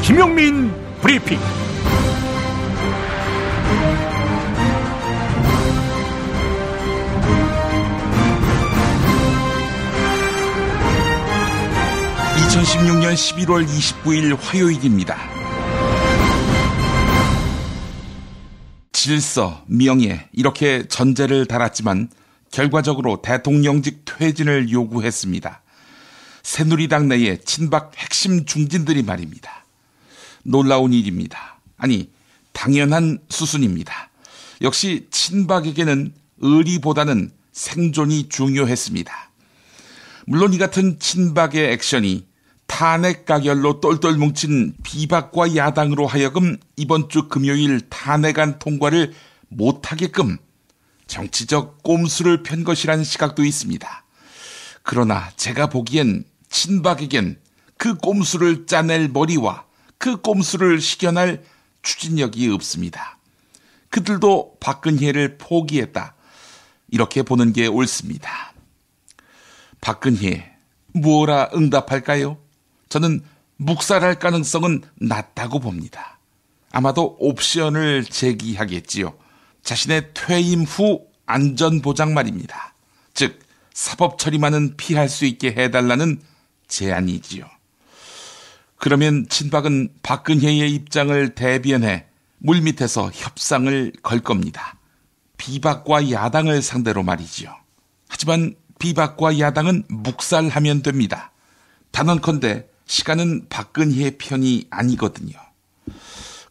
김용민 브리핑. (2016년 11월 29일) 화요일입니다. 질서, 명예 이렇게 전제를 달았지만 결과적으로 대통령직 퇴진을 요구했습니다. 새누리당 내의 친박 핵심 중진들이 말입니다. 놀라운 일입니다. 아니, 당연한 수순입니다. 역시 친박에게는 의리보다는 생존이 중요했습니다. 물론 이 같은 친박의 액션이 탄핵 가결로 똘똘 뭉친 비박과 야당으로 하여금 이번 주 금요일 탄핵안 통과를 못하게끔 정치적 꼼수를 편 것이라는 시각도 있습니다. 그러나 제가 보기엔 친박에겐 그 꼼수를 짜낼 머리와 그 꼼수를 식견할 추진력이 없습니다. 그들도 박근혜를 포기했다. 이렇게 보는 게 옳습니다. 박근혜, 뭐라 응답할까요? 저는 묵살할 가능성은 낮다고 봅니다. 아마도 옵션을 제기하겠지요. 자신의 퇴임 후 안전보장 말입니다. 즉 사법 처리만은 피할 수 있게 해달라는 제안이지요. 그러면 친박은 박근혜의 입장을 대변해 물밑에서 협상을 걸 겁니다. 비박과 야당을 상대로 말이지요. 하지만 비박과 야당은 묵살하면 됩니다. 단언컨대 시간은 박근혜 편이 아니거든요.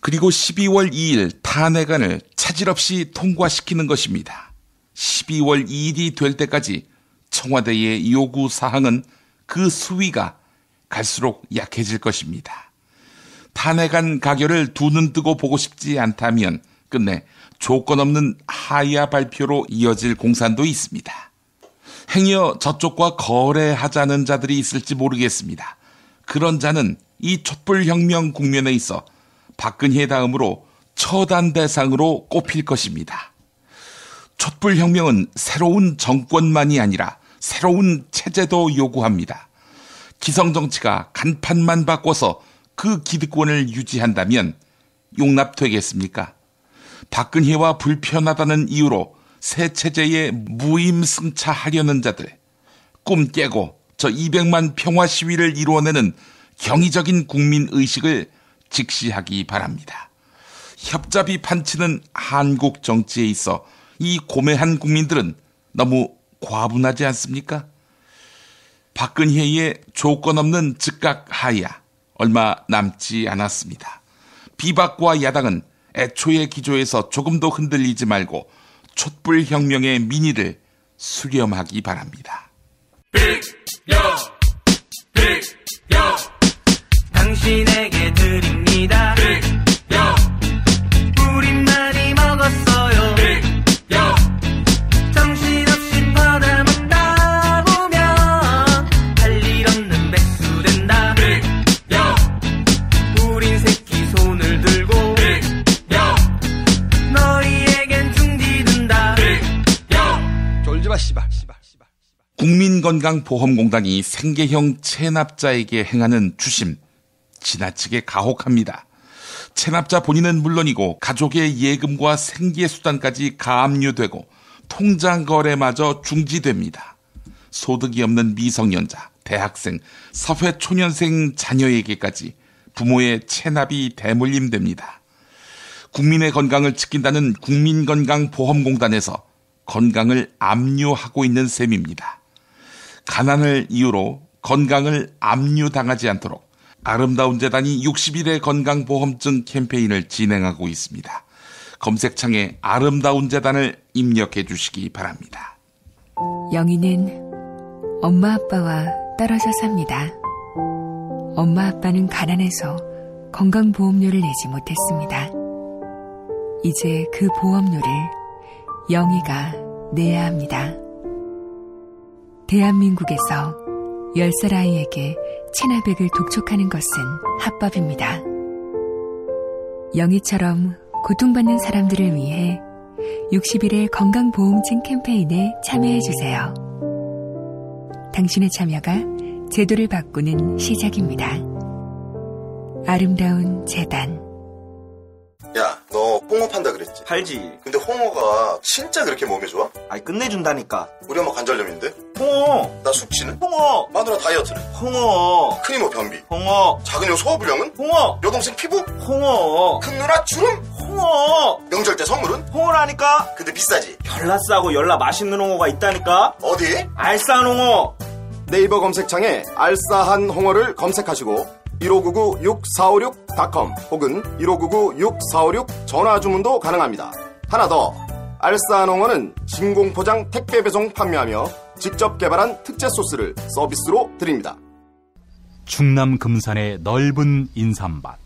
그리고 12월 2일 탄핵안을 차질 없이 통과시키는 것입니다. 12월 2일이 될 때까지 청와대의 요구사항은 그 수위가 갈수록 약해질 것입니다. 탄핵안 가결을 두 눈 뜨고 보고 싶지 않다면 끝내 조건 없는 하야 발표로 이어질 공산도 있습니다. 행여 저쪽과 거래하자는 자들이 있을지 모르겠습니다. 그런 자는 이 촛불혁명 국면에 있어 박근혜 다음으로 처단 대상으로 꼽힐 것입니다. 촛불혁명은 새로운 정권만이 아니라 새로운 체제도 요구합니다. 기성정치가 간판만 바꿔서 그 기득권을 유지한다면 용납되겠습니까? 박근혜와 불편하다는 이유로 새 체제에 무임승차하려는 자들, 꿈 깨고 저 200만 평화 시위를 이루어내는 경이적인 국민의식을 직시하기 바랍니다. 협잡이 판치는 한국 정치에 있어 이 고매한 국민들은 너무 과분하지 않습니까? 박근혜의 조건 없는 즉각 하야 얼마 남지 않았습니다. 비박과 야당은 애초의 기조에서 조금도 흔들리지 말고 촛불혁명의 민의를 수렴하기 바랍니다. 빅여 당신에게 드립니다. 빅여 우린 많이 먹었어요. 빅여 정신없이 받아먹다 보면 할 일 없는 백수 된다. 빅여 우린 새끼 손을 들고 빅여 너희에겐 중지 든다. 빅여 졸지마 씨발. 국민건강보험공단이 생계형 체납자에게 행하는 추심, 지나치게 가혹합니다. 체납자 본인은 물론이고 가족의 예금과 생계수단까지 가압류되고 통장거래마저 중지됩니다. 소득이 없는 미성년자, 대학생, 사회초년생 자녀에게까지 부모의 체납이 대물림됩니다. 국민의 건강을 지킨다는 국민건강보험공단에서 건강을 압류하고 있는 셈입니다. 가난을 이유로 건강을 압류당하지 않도록 아름다운 재단이 60일의 건강보험증 캠페인을 진행하고 있습니다. 검색창에 아름다운 재단을 입력해 주시기 바랍니다. 영희는 엄마 아빠와 떨어져 삽니다. 엄마 아빠는 가난해서 건강보험료를 내지 못했습니다. 이제 그 보험료를 영희가 내야 합니다. 대한민국에서 10살 아이에게 체납액을 독촉하는 것은 합법입니다. 영희처럼 고통받는 사람들을 위해 60일의 건강보험증 캠페인에 참여해주세요. 당신의 참여가 제도를 바꾸는 시작입니다. 아름다운 재단. 야, 너 홍어 판다 그랬지? 팔지. 근데 홍어가 진짜 그렇게 몸에 좋아? 아이, 끝내준다니까. 우리 엄마 관절염인데? 홍어. 나 숙취는? 홍어. 마누라 다이어트는? 홍어. 큰 이모 변비? 홍어. 작은 형 소화불량은? 홍어. 여동생 피부? 홍어. 큰 누나 주름? 홍어. 명절 때 선물은? 홍어라니까. 근데 비싸지? 열나 싸고 열나 맛있는 홍어가 있다니까. 어디? 알싸한 홍어. 네이버 검색창에 알싸한 홍어를 검색하시고 1599-6456.com 혹은 1599-6456 전화 주문도 가능합니다. 하나 더, 알싸한 홍어는 진공포장 택배 배송 판매하며 직접 개발한 특제 소스를 서비스로 드립니다. 충남 금산의 넓은 인삼밭,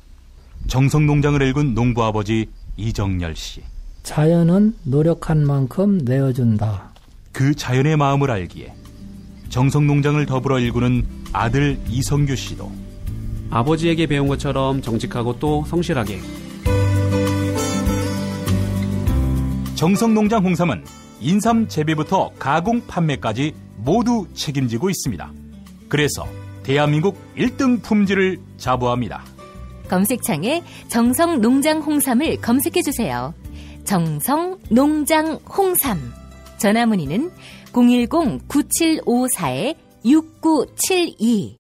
정성농장을 일군 농부아버지 이정열 씨. 자연은 노력한 만큼 내어준다. 그 자연의 마음을 알기에 정성농장을 더불어 일구는 아들 이성규 씨도 아버지에게 배운 것처럼 정직하고 또 성실하게. 정성농장 홍삼은 인삼 재배부터 가공 판매까지 모두 책임지고 있습니다. 그래서 대한민국 1등 품질을 자부합니다. 검색창에 정성농장 홍삼을 검색해주세요. 정성농장 홍삼. 전화문의는 010-9754-6972.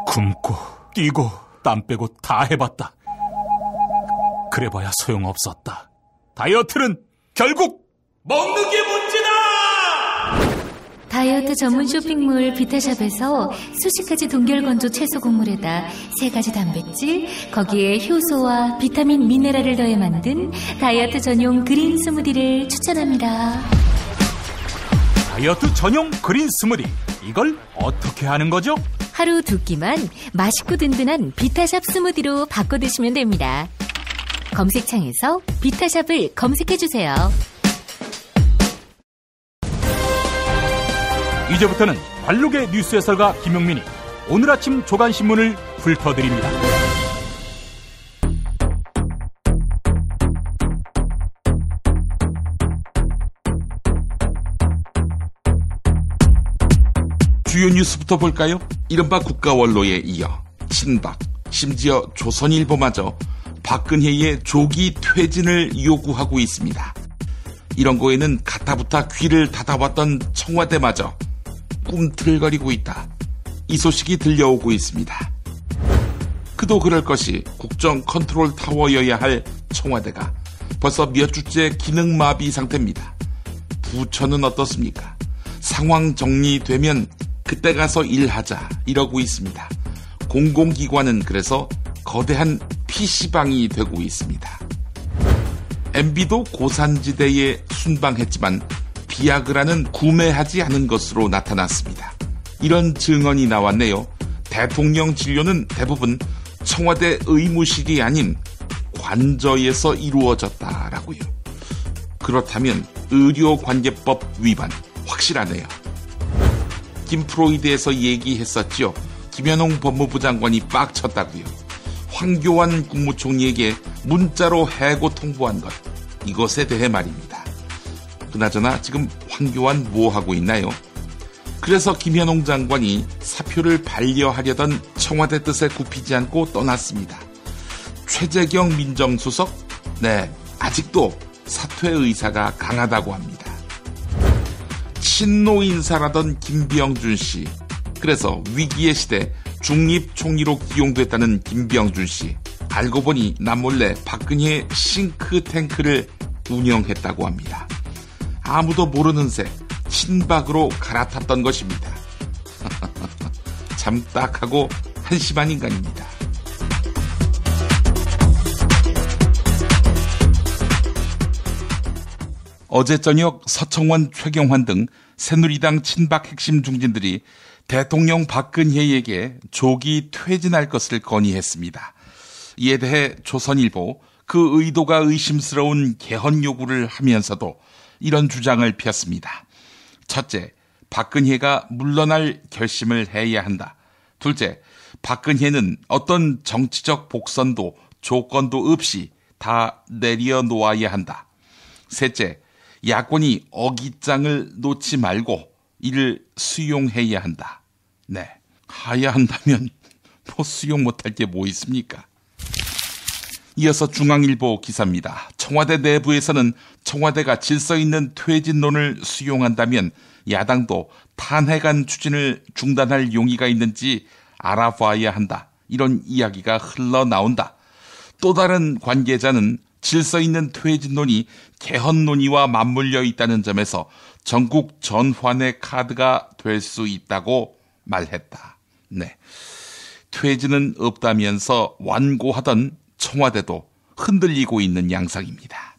굶고 뛰고 땀 빼고 다 해봤다. 그래봐야 소용없었다. 다이어트는 결국 먹는 게 문제다. 다이어트 전문 쇼핑몰 비타샵에서 수식가지 동결건조 채소 곡물에다 3가지 단백질, 거기에 효소와 비타민 미네랄을 더해 만든 다이어트 전용 그린 스무디를 추천합니다. 다이어트 전용 그린 스무디, 이걸 어떻게 하는 거죠? 하루 2끼만 맛있고 든든한 비타샵 스무디로 바꿔 드시면 됩니다. 검색창에서 비타샵을 검색해주세요. 이제부터는 관록의 뉴스 해설가 김용민이 오늘 아침 조간신문을 훑어드립니다. 주요 뉴스부터 볼까요? 이른바 국가원로에 이어 친박, 심지어 조선일보마저 박근혜의 조기 퇴진을 요구하고 있습니다. 이런 거에는 가타부타 귀를 닫아왔던 청와대마저 꿈틀거리고 있다. 이 소식이 들려오고 있습니다. 그도 그럴 것이 국정 컨트롤 타워여야 할 청와대가 벌써 몇 주째 기능 마비 상태입니다. 부처는 어떻습니까? 상황 정리되면 그때 가서 일하자 이러고 있습니다. 공공기관은 그래서 거대한 PC방이 되고 있습니다. MB도 고산지대에 순방했지만 비아그라는 구매하지 않은 것으로 나타났습니다. 이런 증언이 나왔네요. 대통령 진료는 대부분 청와대 의무실이 아닌 관저에서 이루어졌다라고요. 그렇다면 의료관계법 위반 확실하네요. 김프로이드에서 얘기했었죠. 김현홍 법무부 장관이 빡쳤다고요. 황교안 국무총리에게 문자로 해고 통보한 것, 이것에 대해 말입니다. 그나저나 지금 황교안 뭐하고 있나요? 그래서 김현홍 장관이 사표를 반려하려던 청와대 뜻에 굽히지 않고 떠났습니다. 최재경 민정수석, 아직도 사퇴 의사가 강하다고 합니다. 친노 인사라던 김병준 씨, 그래서 위기의 시대 중립총리로 기용됐다는 김병준 씨, 알고 보니 남몰래 박근혜 싱크탱크를 운영했다고 합니다. 아무도 모르는 새 친박으로 갈아탔던 것입니다. 참 딱하고 한심한 인간입니다. 어제 저녁 서청원, 최경환 등 새누리당 친박 핵심 중진들이 대통령 박근혜에게 조기 퇴진할 것을 건의했습니다. 이에 대해 조선일보, 그 의도가 의심스러운 개헌 요구를 하면서도 이런 주장을 폈습니다. 첫째, 박근혜가 물러날 결심을 해야 한다. 둘째, 박근혜는 어떤 정치적 복선도 조건도 없이 다 내려놓아야 한다. 셋째, 야권이 어깃장을 놓지 말고 이를 수용해야 한다. 하야 한다면 수용 못할 게 뭐 있습니까? 이어서 중앙일보 기사입니다. 청와대 내부에서는 청와대가 질서 있는 퇴진론을 수용한다면 야당도 탄핵안 추진을 중단할 용의가 있는지 알아봐야 한다. 이런 이야기가 흘러나온다. 또 다른 관계자는 질서 있는 퇴진론이 개헌 논의와 맞물려 있다는 점에서 전국 전환의 카드가 될 수 있다고 말했다. 네, 퇴진은 없다면서 완고하던 청와대도 흔들리고 있는 양상입니다.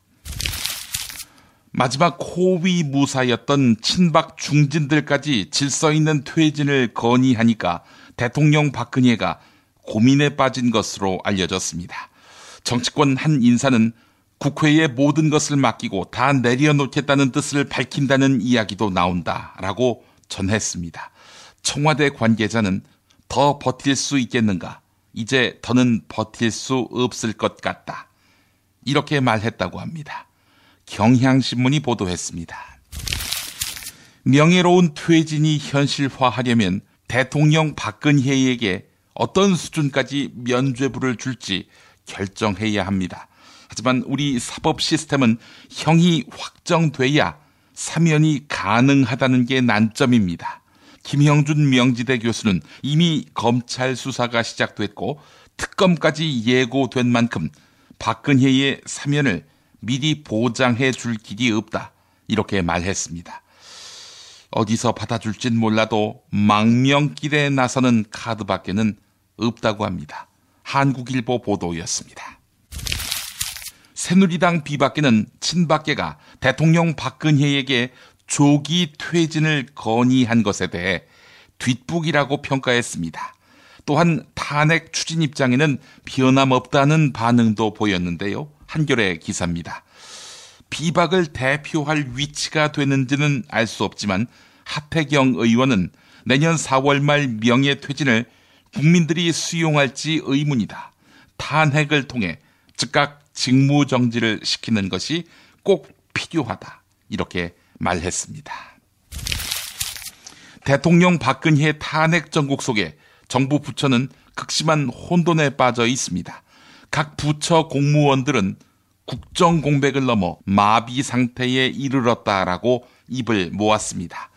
마지막 호위 무사였던 친박 중진들까지 질서 있는 퇴진을 건의하니까 대통령 박근혜가 고민에 빠진 것으로 알려졌습니다. 정치권 한 인사는 국회에 모든 것을 맡기고 다 내려놓겠다는 뜻을 밝힌다는 이야기도 나온다라고 전했습니다. 청와대 관계자는 더 버틸 수 있겠는가? 이제 더는 버틸 수 없을 것 같다. 이렇게 말했다고 합니다. 경향신문이 보도했습니다. 명예로운 퇴진이 현실화하려면 대통령 박근혜에게 어떤 수준까지 면죄부를 줄지 결정해야 합니다. 하지만 우리 사법 시스템은 형이 확정돼야 사면이 가능하다는 게 난점입니다. 김형준 명지대 교수는 이미 검찰 수사가 시작됐고 특검까지 예고된 만큼 박근혜의 사면을 미리 보장해 줄 길이 없다. 이렇게 말했습니다. 어디서 받아줄진 몰라도 망명길에 나서는 카드밖에는 없다고 합니다. 한국일보 보도였습니다. 새누리당 비박계는 친박계가 대통령 박근혜에게 조기 퇴진을 건의한 것에 대해 뒷북이라고 평가했습니다. 또한 탄핵 추진 입장에는 변함없다는 반응도 보였는데요. 한겨레 기사입니다. 비박을 대표할 위치가 되는지는 알 수 없지만 하태경 의원은 내년 4월 말 명예퇴진을 국민들이 수용할지 의문이다. 탄핵을 통해 즉각 직무정지를 시키는 것이 꼭 필요하다. 이렇게 말했습니다. 대통령 박근혜 탄핵 정국 속에 정부 부처는 극심한 혼돈에 빠져 있습니다. 각 부처 공무원들은 국정 공백을 넘어 마비 상태에 이르렀다라고 입을 모았습니다.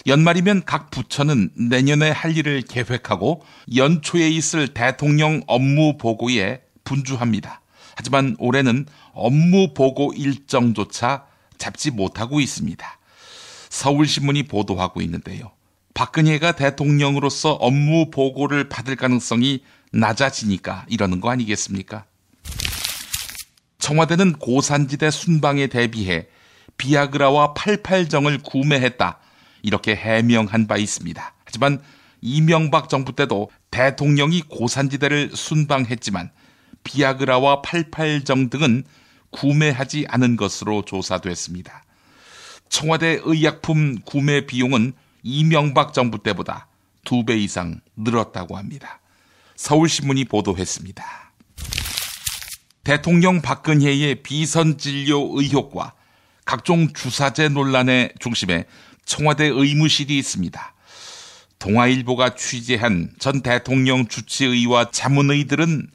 연말이면 각 부처는 내년에 할 일을 계획하고 연초에 있을 대통령 업무 보고에 분주합니다. 하지만 올해는 업무 보고 일정조차 잡지 못하고 있습니다. 서울신문이 보도하고 있는데요. 박근혜가 대통령으로서 업무 보고를 받을 가능성이 낮아지니까 이러는 거 아니겠습니까? 청와대는 고산지대 순방에 대비해 비아그라와 88정을 구매했다. 이렇게 해명한 바 있습니다. 하지만 이명박 정부 때도 대통령이 고산지대를 순방했지만 비아그라와 88정 등은 구매하지 않은 것으로 조사됐습니다. 청와대 의약품 구매 비용은 이명박 정부 때보다 2배 이상 늘었다고 합니다. 서울신문이 보도했습니다. 대통령 박근혜의 비선진료 의혹과 각종 주사제 논란의 중심에 청와대 의무실이 있습니다. 동아일보가 취재한 전 대통령 주치의와 자문의들은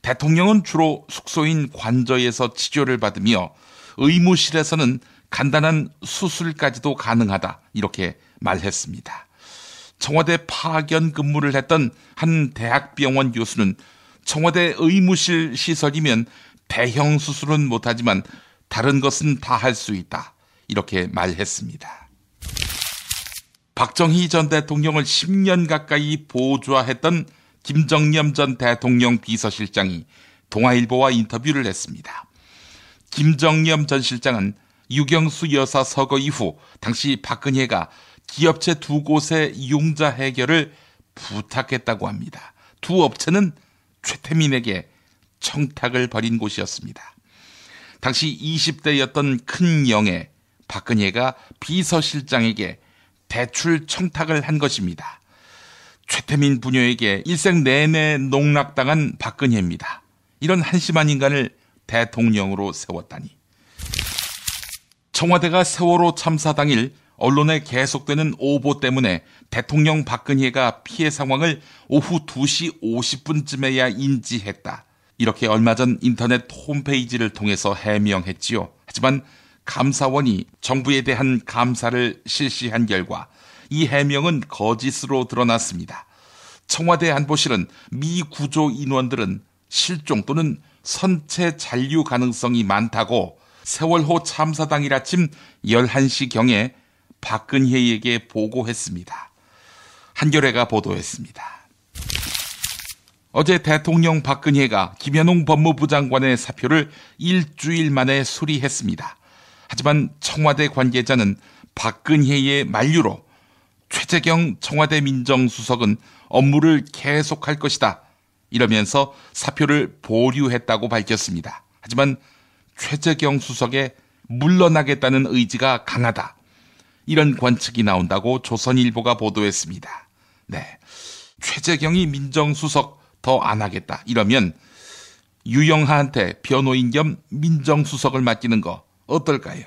대통령은 주로 숙소인 관저에서 치료를 받으며 의무실에서는 간단한 수술까지도 가능하다. 이렇게 말했습니다. 청와대 파견 근무를 했던 한 대학병원 교수는 청와대 의무실 시설이면 대형 수술은 못하지만 다른 것은 다 할 수 있다. 이렇게 말했습니다. 박정희 전 대통령을 10년 가까이 보좌했던 김정념 전 대통령 비서실장이 동아일보와 인터뷰를 했습니다. 김정념 전 실장은 유경수 여사 서거 이후 당시 박근혜가 기업체 2곳의 융자 해결을 부탁했다고 합니다. 두 업체는 최태민에게 청탁을 벌인 곳이었습니다. 당시 20대였던 큰영애 박근혜가 비서실장에게 대출 청탁을 한 것입니다. 최태민 부녀에게 일생 내내 농락당한 박근혜입니다. 이런 한심한 인간을 대통령으로 세웠다니. 청와대가 세월호 참사 당일 언론에 계속되는 오보 때문에 대통령 박근혜가 피해 상황을 오후 2시 50분쯤에야 인지했다. 이렇게 얼마 전 인터넷 홈페이지를 통해서 해명했지요. 하지만 감사원이 정부에 대한 감사를 실시한 결과 이 해명은 거짓으로 드러났습니다. 청와대 안보실은 미 구조 인원들은 실종 또는 선체 잔류 가능성이 많다고 세월호 참사 당일 아침 11시경에 박근혜에게 보고했습니다. 한겨레가 보도했습니다. 어제 대통령 박근혜가 김현웅 법무부 장관의 사표를 일주일 만에 수리했습니다. 하지만 청와대 관계자는 박근혜의 만류로 최재경 청와대 민정수석은 업무를 계속할 것이다. 이러면서 사표를 보류했다고 밝혔습니다. 하지만 최재경 수석의 물러나겠다는 의지가 강하다. 이런 관측이 나온다고 조선일보가 보도했습니다. 네, 최재경이 민정수석 더 안 하겠다. 이러면 유영하한테 변호인 겸 민정수석을 맡기는 거 어떨까요?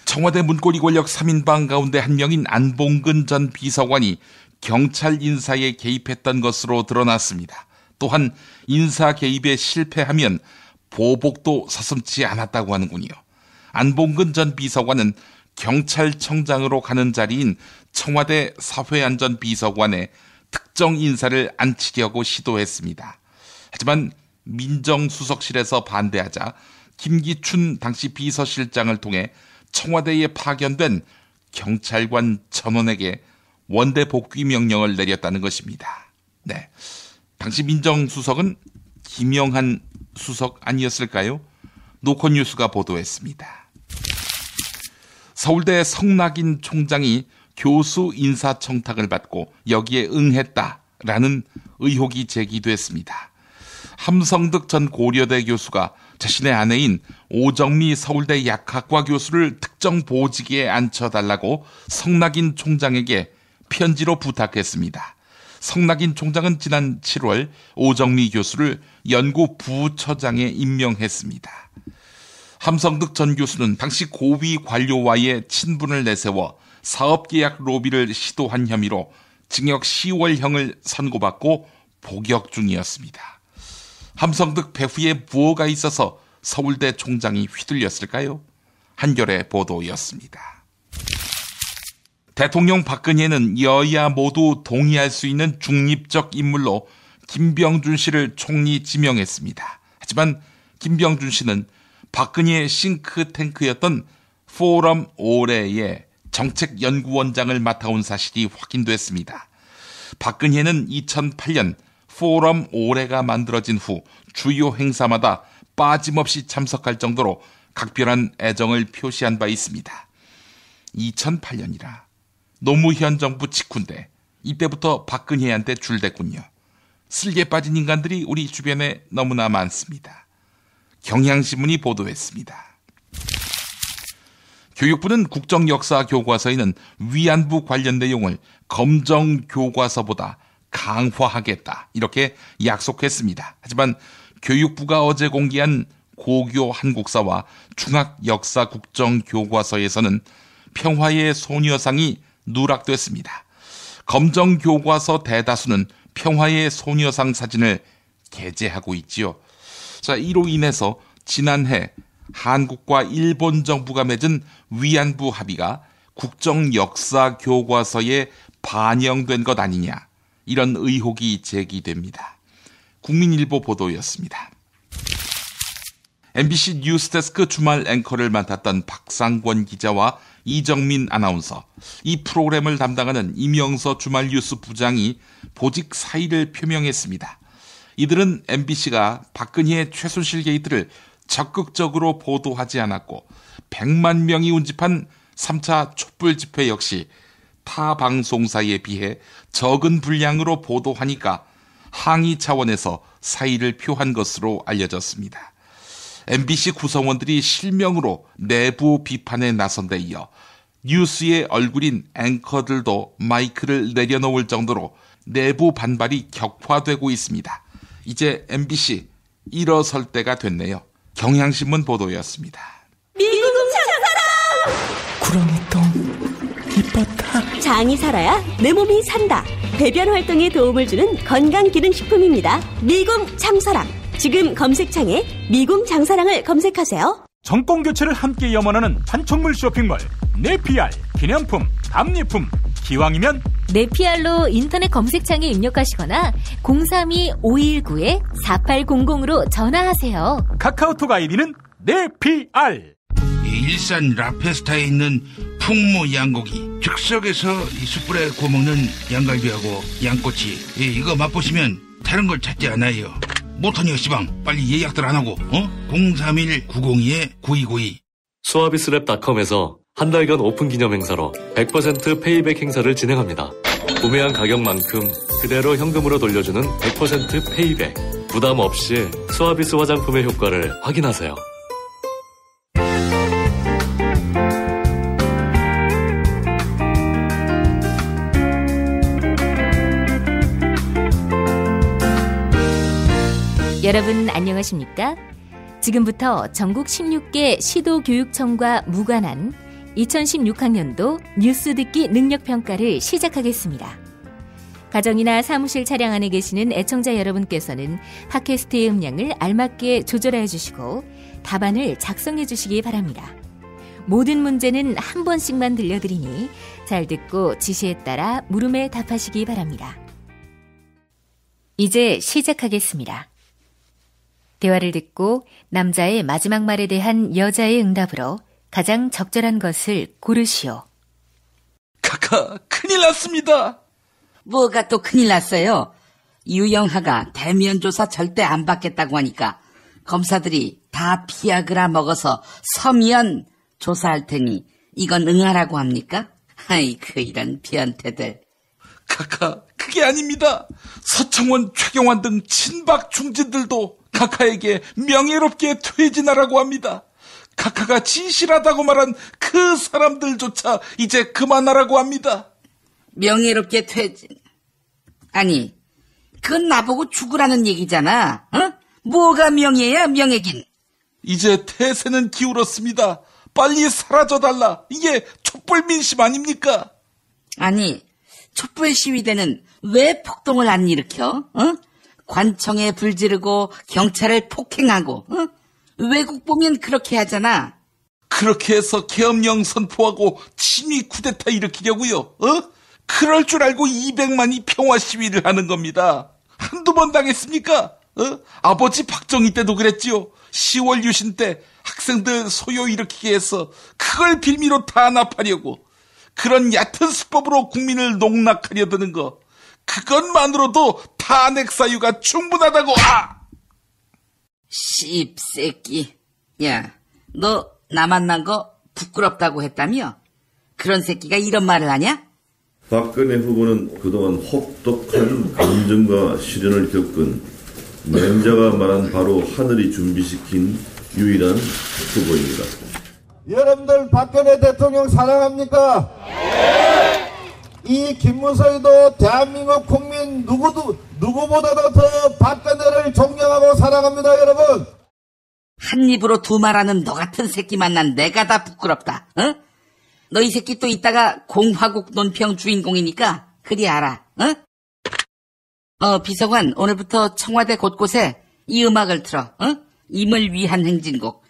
청와대 문고리 권력 3인방 가운데 한 명인 안봉근 전 비서관이 경찰 인사에 개입했던 것으로 드러났습니다. 또한 인사 개입에 실패하면 보복도 서슴지 않았다고 하는군요. 안봉근 전 비서관은 경찰청장으로 가는 자리인 청와대 사회안전비서관에 특정 인사를 앉히려고 시도했습니다. 하지만 민정수석실에서 반대하자 김기춘 당시 비서실장을 통해 청와대에 파견된 경찰관 전원에게 원대 복귀 명령을 내렸다는 것입니다. 네, 당시 민정수석은 김영한 수석 아니었을까요? 노컷뉴스가 보도했습니다. 서울대 성낙인 총장이 교수 인사청탁을 받고 여기에 응했다라는 의혹이 제기됐습니다. 함성득 전 고려대 교수가 자신의 아내인 오정미 서울대 약학과 교수를 특정 보직에 앉혀달라고 성낙인 총장에게 편지로 부탁했습니다. 성낙인 총장은 지난 7월 오정미 교수를 연구 부처장에 임명했습니다. 함성득 전 교수는 당시 고위 관료와의 친분을 내세워 사업계약 로비를 시도한 혐의로 징역 10월형을 선고받고 복역 중이었습니다. 함성득 배후에 무엇가 있어서 서울대 총장이 휘둘렸을까요? 한겨레 보도였습니다. 대통령 박근혜는 여야 모두 동의할 수 있는 중립적 인물로 김병준 씨를 총리 지명했습니다. 하지만 김병준 씨는 박근혜의 싱크탱크였던 포럼 오레의 정책연구원장을 맡아온 사실이 확인됐습니다. 박근혜는 2008년 포럼 오레가 만들어진 후 주요 행사마다 빠짐없이 참석할 정도로 각별한 애정을 표시한 바 있습니다. 2008년이라 노무현 정부 직후인데 이때부터 박근혜한테 줄댔군요. 슬게 빠진 인간들이 우리 주변에 너무나 많습니다. 경향신문이 보도했습니다. 교육부는 국정역사교과서에는 위안부 관련 내용을 검정교과서보다 강화하겠다 이렇게 약속했습니다. 하지만 교육부가 어제 공개한 고교 한국사와 중학역사 국정교과서에서는 평화의 소녀상이 누락됐습니다. 검정교과서 대다수는 평화의 소녀상 사진을 게재하고 있지요. 자, 이로 인해서 지난해 한국과 일본 정부가 맺은 위안부 합의가 국정역사교과서에 반영된 것 아니냐, 이런 의혹이 제기됩니다. 국민일보 보도였습니다. MBC 뉴스데스크 주말 앵커를 맡았던 박상권 기자와 이정민 아나운서, 이 프로그램을 담당하는 이명서 주말 뉴스 부장이 보직 사의를 표명했습니다. 이들은 MBC가 박근혜의 최순실 게이트를 적극적으로 보도하지 않았고 100만 명이 운집한 3차 촛불 집회 역시 타 방송사에 비해 적은 분량으로 보도하니까 항의 차원에서 사의를 표한 것으로 알려졌습니다. MBC 구성원들이 실명으로 내부 비판에 나선 데 이어 뉴스의 얼굴인 앵커들도 마이크를 내려놓을 정도로 내부 반발이 격화되고 있습니다. 이제 MBC 일어설 때가 됐네요. 경향신문 보도였습니다. 미국 참사다! 구렁이똥 이뻤다. 장이 살아야 내 몸이 산다. 배변 활동에 도움을 주는 건강기능식품입니다. 미궁 장사랑. 지금 검색창에 미궁 장사랑을 검색하세요. 정권교체를 함께 염원하는 판촉물 쇼핑몰 네피알. 기념품, 답례품, 기왕이면 네피알로 인터넷 검색창에 입력하시거나 032-519-4800으로 전화하세요. 카카오톡 아이디는 네피알. 일산 라페스타에 있는 풍무 양고기, 즉석에서 이 숯불에 구워먹는 양갈비하고 양꼬치, 이거 맛보시면 다른 걸 찾지 않아요. 못하니요 시방, 빨리 예약들 안 하고 031-902-9292. 수아비스랩닷컴에서 한 달간 오픈 기념 행사로 100% 페이백 행사를 진행합니다. 구매한 가격만큼 그대로 현금으로 돌려주는 100% 페이백. 부담 없이 수아비스 화장품의 효과를 확인하세요. 여러분 안녕하십니까? 지금부터 전국 16개 시도교육청과 무관한 2016학년도 뉴스 듣기 능력평가를 시작하겠습니다. 가정이나 사무실 차량 안에 계시는 애청자 여러분께서는 팟캐스트의 음량을 알맞게 조절해 주시고 답안을 작성해 주시기 바랍니다. 모든 문제는 한 번씩만 들려드리니 잘 듣고 지시에 따라 물음에 답하시기 바랍니다. 이제 시작하겠습니다. 대화를 듣고 남자의 마지막 말에 대한 여자의 응답으로 가장 적절한 것을 고르시오. 카카, 큰일 났습니다. 뭐가 또 큰일 났어요? 유영하가 대면 조사 절대 안 받겠다고 하니까 검사들이 다 비아그라 먹어서 서면 조사할 테니 이건 응하라고 합니까? 아이고 이런 변태들. 카카, 그게 아닙니다. 서청원, 최경환 등 친박 중진들도 카카에게 명예롭게 퇴진하라고 합니다. 카카가 진실하다고 말한 그 사람들조차 이제 그만하라고 합니다. 명예롭게 퇴진. 아니, 그건 나보고 죽으라는 얘기잖아. 어? 뭐가 명예야, 명예긴. 이제 태세는 기울었습니다. 빨리 사라져달라. 이게 촛불 민심 아닙니까? 아니, 촛불 시위대는 왜 폭동을 안 일으켜? 어? 관청에 불 지르고 경찰을 폭행하고 외국 보면 그렇게 하잖아. 그렇게 해서 계엄령 선포하고 침이 쿠데타 일으키려고요. 그럴 줄 알고 200만이 평화 시위를 하는 겁니다. 한두 번 당했습니까? 아버지 박정희 때도 그랬지요. 10월 유신 때 학생들 소요 일으키게 해서 그걸 빌미로 탄압하려고. 그런 얕은 수법으로 국민을 농락하려 드는 거. 그것만으로도 탄핵 사유가 충분하다고. 씹새끼. 야, 너 나 만난 거 부끄럽다고 했다며? 그런 새끼가 이런 말을 하냐? 박근혜 후보는 그동안 혹독한 감정과 시련을 겪은 맹자가 말한 바로 하늘이 준비시킨 유일한 후보입니다. 여러분들 박근혜 대통령 사랑합니까? 이 김무성이도 대한민국 국민 누구보다도 더 박근혜를 존경하고 사랑합니다, 여러분. 한 입으로 두 말하는 너 같은 새끼 만난 내가 다 부끄럽다. 어? 너 이 새끼 또 이따가 공화국 논평 주인공이니까 그리 알아. 비서관 오늘부터 청와대 곳곳에 이 음악을 틀어. 임을 위한 행진곡.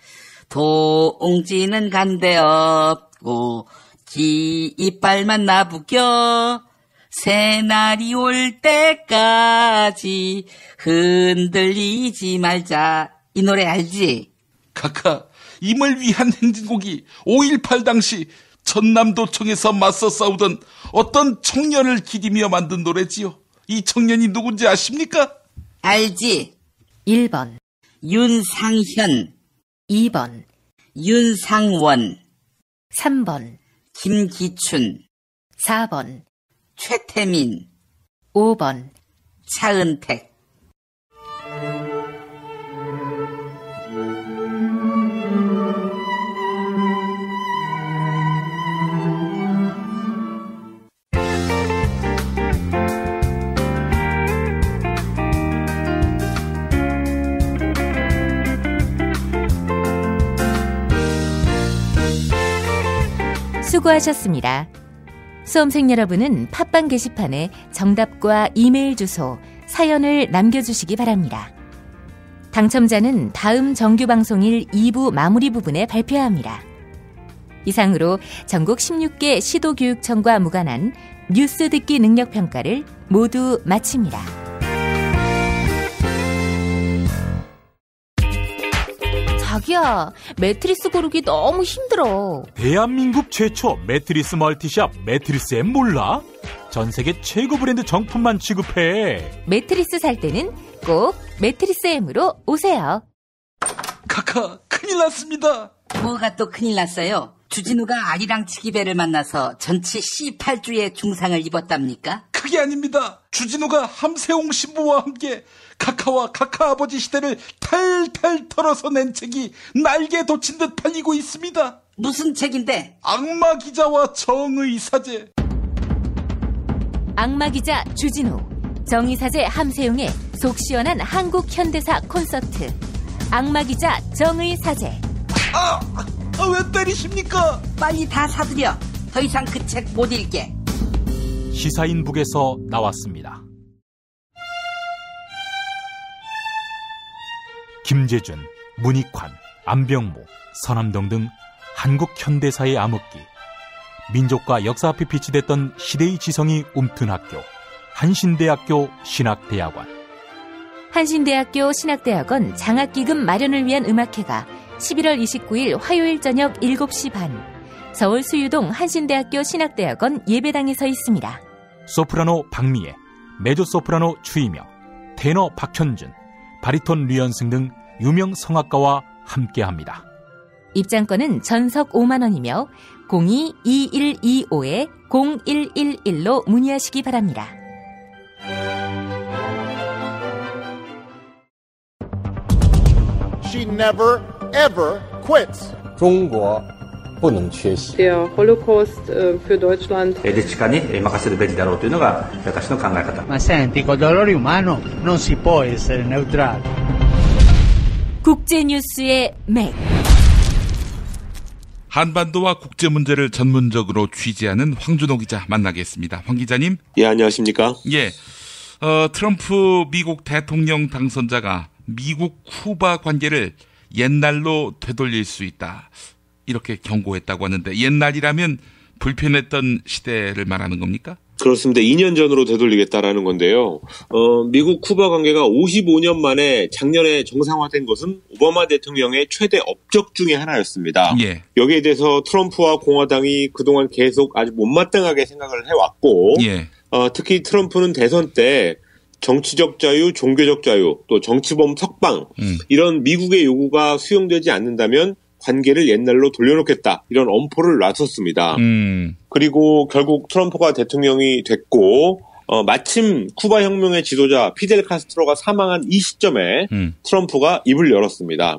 동지는 간데 없고 이빨만 나부겨 새날이 올 때까지 흔들리지 말자. 이 노래 알지? 카카, 임을 위한 행진곡이 5.18 당시 전남도청에서 맞서 싸우던 어떤 청년을 기리며 만든 노래지요. 이 청년이 누군지 아십니까? 알지. 1번 윤상현, 2번 윤상원, 3번 김기춘, 4번 최태민, 5번 차은택. 수고하셨습니다. 수험생 여러분은 팟빵 게시판에 정답과 이메일 주소, 사연을 남겨주시기 바랍니다. 당첨자는 다음 정규방송일 2부 마무리 부분에 발표합니다. 이상으로 전국 16개 시도교육청과 무관한 뉴스 듣기 능력평가를 모두 마칩니다. 자기야, 매트리스 고르기 너무 힘들어. 대한민국 최초 매트리스 멀티샵 매트리스엠 몰라? 전 세계 최고 브랜드 정품만 취급해. 매트리스 살 때는 꼭 매트리스엠으로 오세요. 카카, 큰일 났습니다. 뭐가 또 큰일 났어요? 주진우가 아리랑 치기배를 만나서 전치 C8주의 중상을 입었답니까? 그게 아닙니다. 주진우가 함세홍 신부와 함께 카카와 카카 아버지 시대를 탈탈 털어서 낸 책이 날개 돋친 듯 팔리고 있습니다. 무슨 책인데? 악마 기자와 정의 사제. 악마 기자 주진우, 정의 사제 함세웅의 속 시원한 한국 현대사 콘서트. 악마 기자 정의 사제. 왜 때리십니까? 빨리 다 사드려. 더 이상 그 책 못 읽게. 시사인북에서 나왔습니다. 김재준, 문익환, 안병무, 서남동 등 한국 현대사의 암흑기, 민족과 역사 앞에 비치됐던 시대의 지성이 움튼 학교, 한신대학교 신학대학원. 한신대학교 신학대학원 장학기금 마련을 위한 음악회가 11월 29일 화요일 저녁 7시 반, 서울 수유동 한신대학교 신학대학원 예배당에서 있습니다. 소프라노 박미애, 메조소프라노 추이명, 테너 박현준, 바리톤 류연승 등 유명 성악가와 함께합니다. 입장권은 전석 5만 원이며 02-2125-0111로 문의하시기 바랍니다. She never ever quits. 中国不能缺席。 Der Holocaust für Deutschland. 歴史家に任せるべきだろうというのが私の考え方。 Ma senti, con dolore umano non si può essere neutrali. 국제뉴스의 맥. 한반도와 국제 문제를 전문적으로 취재하는 황준호 기자 만나겠습니다. 황 기자님. 예, 안녕하십니까? 예. 트럼프 미국 대통령 당선자가 미국 쿠바 관계를 옛날로 되돌릴 수 있다, 이렇게 경고했다고 하는데, 옛날이라면 불편했던 시대를 말하는 겁니까? 그렇습니다. 2년 전으로 되돌리겠다라는 건데요. 미국 쿠바 관계가 55년 만에 작년에 정상화된 것은 오바마 대통령의 최대 업적 중에 하나였습니다. 예. 여기에 대해서 트럼프와 공화당이 그동안 계속 아주 못마땅하게 생각을 해왔고, 예. 특히 트럼프는 대선 때 정치적 자유, 종교적 자유, 또 정치범 석방, 이런 미국의 요구가 수용되지 않는다면 관계를 옛날로 돌려놓겠다, 이런 엄포를 놨었습니다. 그리고 결국 트럼프가 대통령이 됐고, 마침 쿠바 혁명의 지도자 피델 카스트로가 사망한 이 시점에 트럼프가 입을 열었습니다.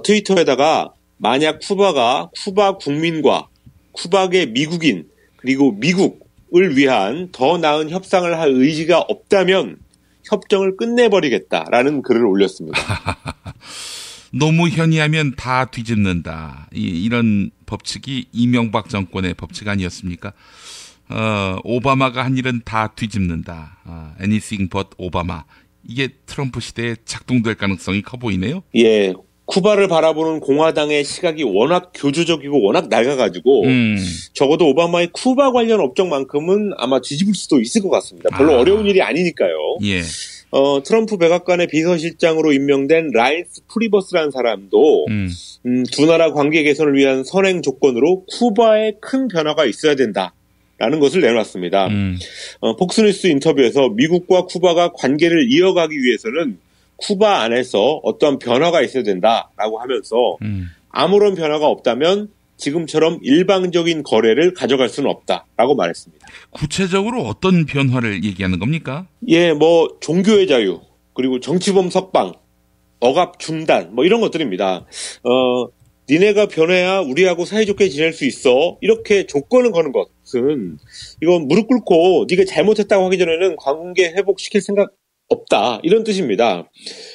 트위터에다가 만약 쿠바가 쿠바 국민과 쿠바계 미국인 그리고 미국을 위한 더 나은 협상을 할 의지가 없다면 협정을 끝내버리겠다라는 글을 올렸습니다. 노무현이 하면 다 뒤집는다, 이런 법칙이 이명박 정권의 법칙 아니었습니까? 오바마가 한 일은 다 뒤집는다. anything but 오바마. 이게 트럼프 시대에 작동될 가능성이 커 보이네요. 예. 쿠바를 바라보는 공화당의 시각이 워낙 교조적이고 워낙 낡아가지고 적어도 오바마의 쿠바 관련 업적만큼은 아마 뒤집을 수도 있을 것 같습니다. 별로 어려운 일이 아니니까요. 예. 트럼프 백악관의 비서실장으로 임명된 라이스 프리버스라는 사람도 두 나라 관계 개선을 위한 선행 조건으로 쿠바에 큰 변화가 있어야 된다라는 것을 내놨습니다. 폭스뉴스 인터뷰에서 미국과 쿠바가 관계를 이어가기 위해서는 쿠바 안에서 어떤 변화가 있어야 된다라고 하면서 아무런 변화가 없다면 지금처럼 일방적인 거래를 가져갈 수는 없다라고 말했습니다. 구체적으로 어떤 변화를 얘기하는 겁니까? 예, 종교의 자유, 그리고 정치범 석방, 억압 중단, 이런 것들입니다. 니네가 변해야 우리하고 사이좋게 지낼 수 있어, 이렇게 조건을 거는 것은 이건 무릎 꿇고 네가 잘못했다고 하기 전에는 관계 회복시킬 생각 없다, 이런 뜻입니다.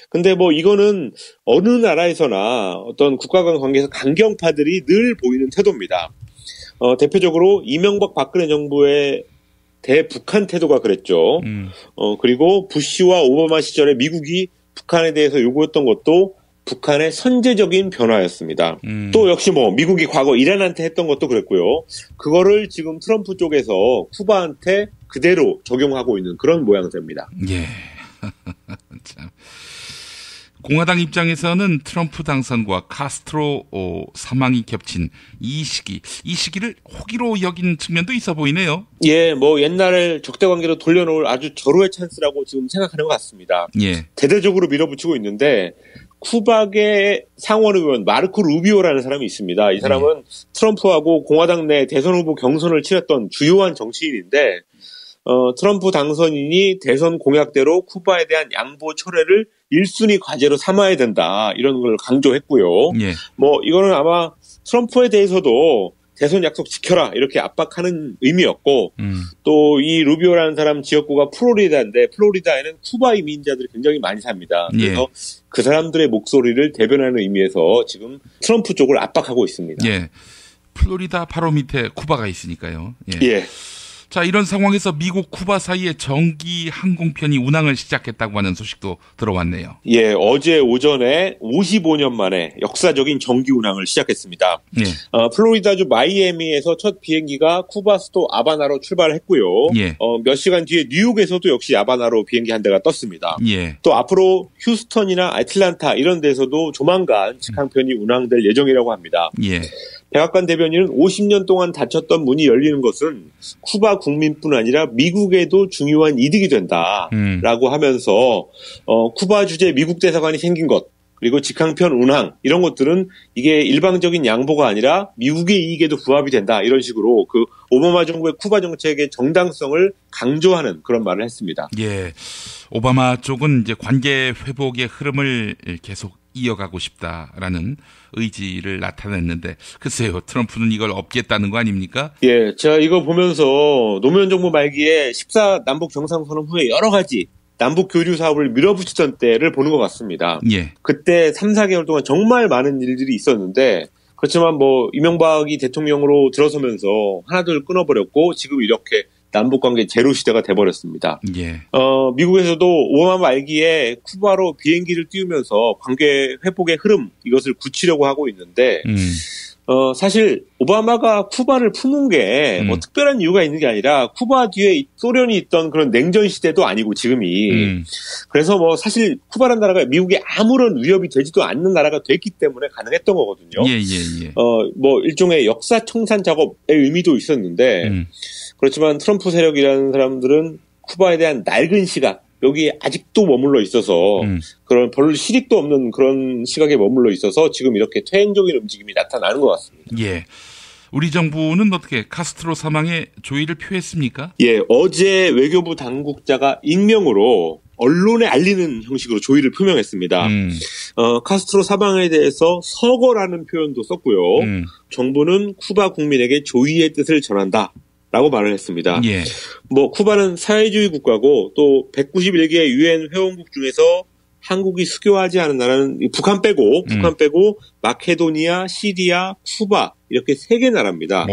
근데 이거는 어느 나라에서나 어떤 국가 간 관계에서 강경파들이 늘 보이는 태도입니다. 대표적으로 이명박 박근혜 정부의 대북한 태도가 그랬죠. 그리고 부시와 오바마 시절에 미국이 북한에 대해서 요구했던 것도 북한의 선제적인 변화였습니다. 또 역시 미국이 과거 이란한테 했던 것도 그랬고요. 그거를 지금 트럼프 쪽에서 쿠바한테 그대로 적용하고 있는 그런 모양새입니다. 예. 참. 공화당 입장에서는 트럼프 당선과 카스트로 사망이 겹친 이 시기를 호기로 여긴 측면도 있어 보이네요. 예, 옛날 적대 관계로 돌려놓을 아주 절호의 찬스라고 지금 생각하는 것 같습니다. 예. 대대적으로 밀어붙이고 있는데 쿠바계 상원의원 마르코 루비오라는 사람이 있습니다. 이 사람은 트럼프하고 공화당 내 대선 후보 경선을 치렀던 주요한 정치인인데 트럼프 당선인이 대선 공약대로 쿠바에 대한 양보 철회를 1순위 과제로 삼아야 된다. 이런 걸 강조했고요. 예. 이거는 아마 트럼프에 대해서도 대선 약속 지켜라. 이렇게 압박하는 의미였고, 또 이 루비오라는 사람 지역구가 플로리다인데, 플로리다에는 쿠바 이민자들이 굉장히 많이 삽니다. 그래서 그 사람들의 목소리를 대변하는 의미에서 지금 트럼프 쪽을 압박하고 있습니다. 예. 플로리다 바로 밑에 쿠바가 있으니까요. 예. 자, 이런 상황에서 미국 쿠바 사이에 정기 항공편이 운항을 시작했다고 하는 소식도 들어왔네요. 예, 어제 오전에 55년 만에 역사적인 정기 운항을 시작했습니다. 예. 플로리다주 마이애미에서 첫 비행기가 쿠바 수도 아바나로 출발했고요. 예. 몇 시간 뒤에 뉴욕에서도 역시 아바나로 비행기 한 대가 떴습니다. 예. 또 앞으로 휴스턴이나 애틀란타 이런 데서도 조만간 직항편이 운항될 예정이라고 합니다. 예. 백악관 대변인은 50년 동안 닫혔던 문이 열리는 것은 쿠바 국민뿐 아니라 미국에도 중요한 이득이 된다라고 하면서 쿠바 주재 미국 대사관이 생긴 것 그리고 직항편 운항 이런 것들은 이게 일방적인 양보가 아니라 미국의 이익에도 부합이 된다 이런 식으로 그 오바마 정부의 쿠바 정책의 정당성을 강조하는 그런 말을 했습니다. 예, 오바마 쪽은 이제 관계 회복의 흐름을 계속 이어가고 싶다라는 의지를 나타냈는데 글쎄요, 트럼프는 이걸 없겠다는 거 아닙니까? 예, 제가 이거 보면서 노무현 정부 말기에 14 남북 정상선언 후에 여러 가지 남북 교류 사업을 밀어붙이던 때를 보는 것 같습니다. 예. 그때 3, 4개월 동안 정말 많은 일들이 있었는데 그렇지만 이명박이 대통령으로 들어서면서 하나둘 끊어버렸고 지금 이렇게 남북관계 제로 시대가 돼버렸습니다. 예. 미국에서도 오바마 말기에 쿠바로 비행기를 띄우면서 관계 회복의 흐름 이것을 굳히려고 하고 있는데 사실 오바마가 쿠바를 품은 게 특별한 이유가 있는 게 아니라 쿠바 뒤에 소련이 있던 그런 냉전 시대도 아니고 지금이 그래서 사실 쿠바라는 나라가 미국에 아무런 위협이 되지도 않는 나라가 됐기 때문에 가능했던 거거든요. 예. 일종의 역사 청산 작업의 의미도 있었는데 그렇지만 트럼프 세력이라는 사람들은 쿠바에 대한 낡은 시각 여기에 아직도 머물러 있어서 그런 별로 실익도 없는 그런 시각에 머물러 있어서 지금 이렇게 퇴행적인 움직임이 나타나는 것 같습니다. 예. 우리 정부는 어떻게 카스트로 사망에 조의를 표했습니까? 예, 어제 외교부 당국자가 익명으로 언론에 알리는 형식으로 조의를 표명했습니다. 카스트로 사망에 대해서 서거라는 표현도 썼고요. 정부는 쿠바 국민에게 조의의 뜻을 전한다. 라고 말을 했습니다. 예. 쿠바는 사회주의 국가고 또 191개 유엔 회원국 중에서 한국이 수교하지 않은 나라는 북한 빼고 마케도니아, 시리아, 쿠바 이렇게 3개 나라입니다.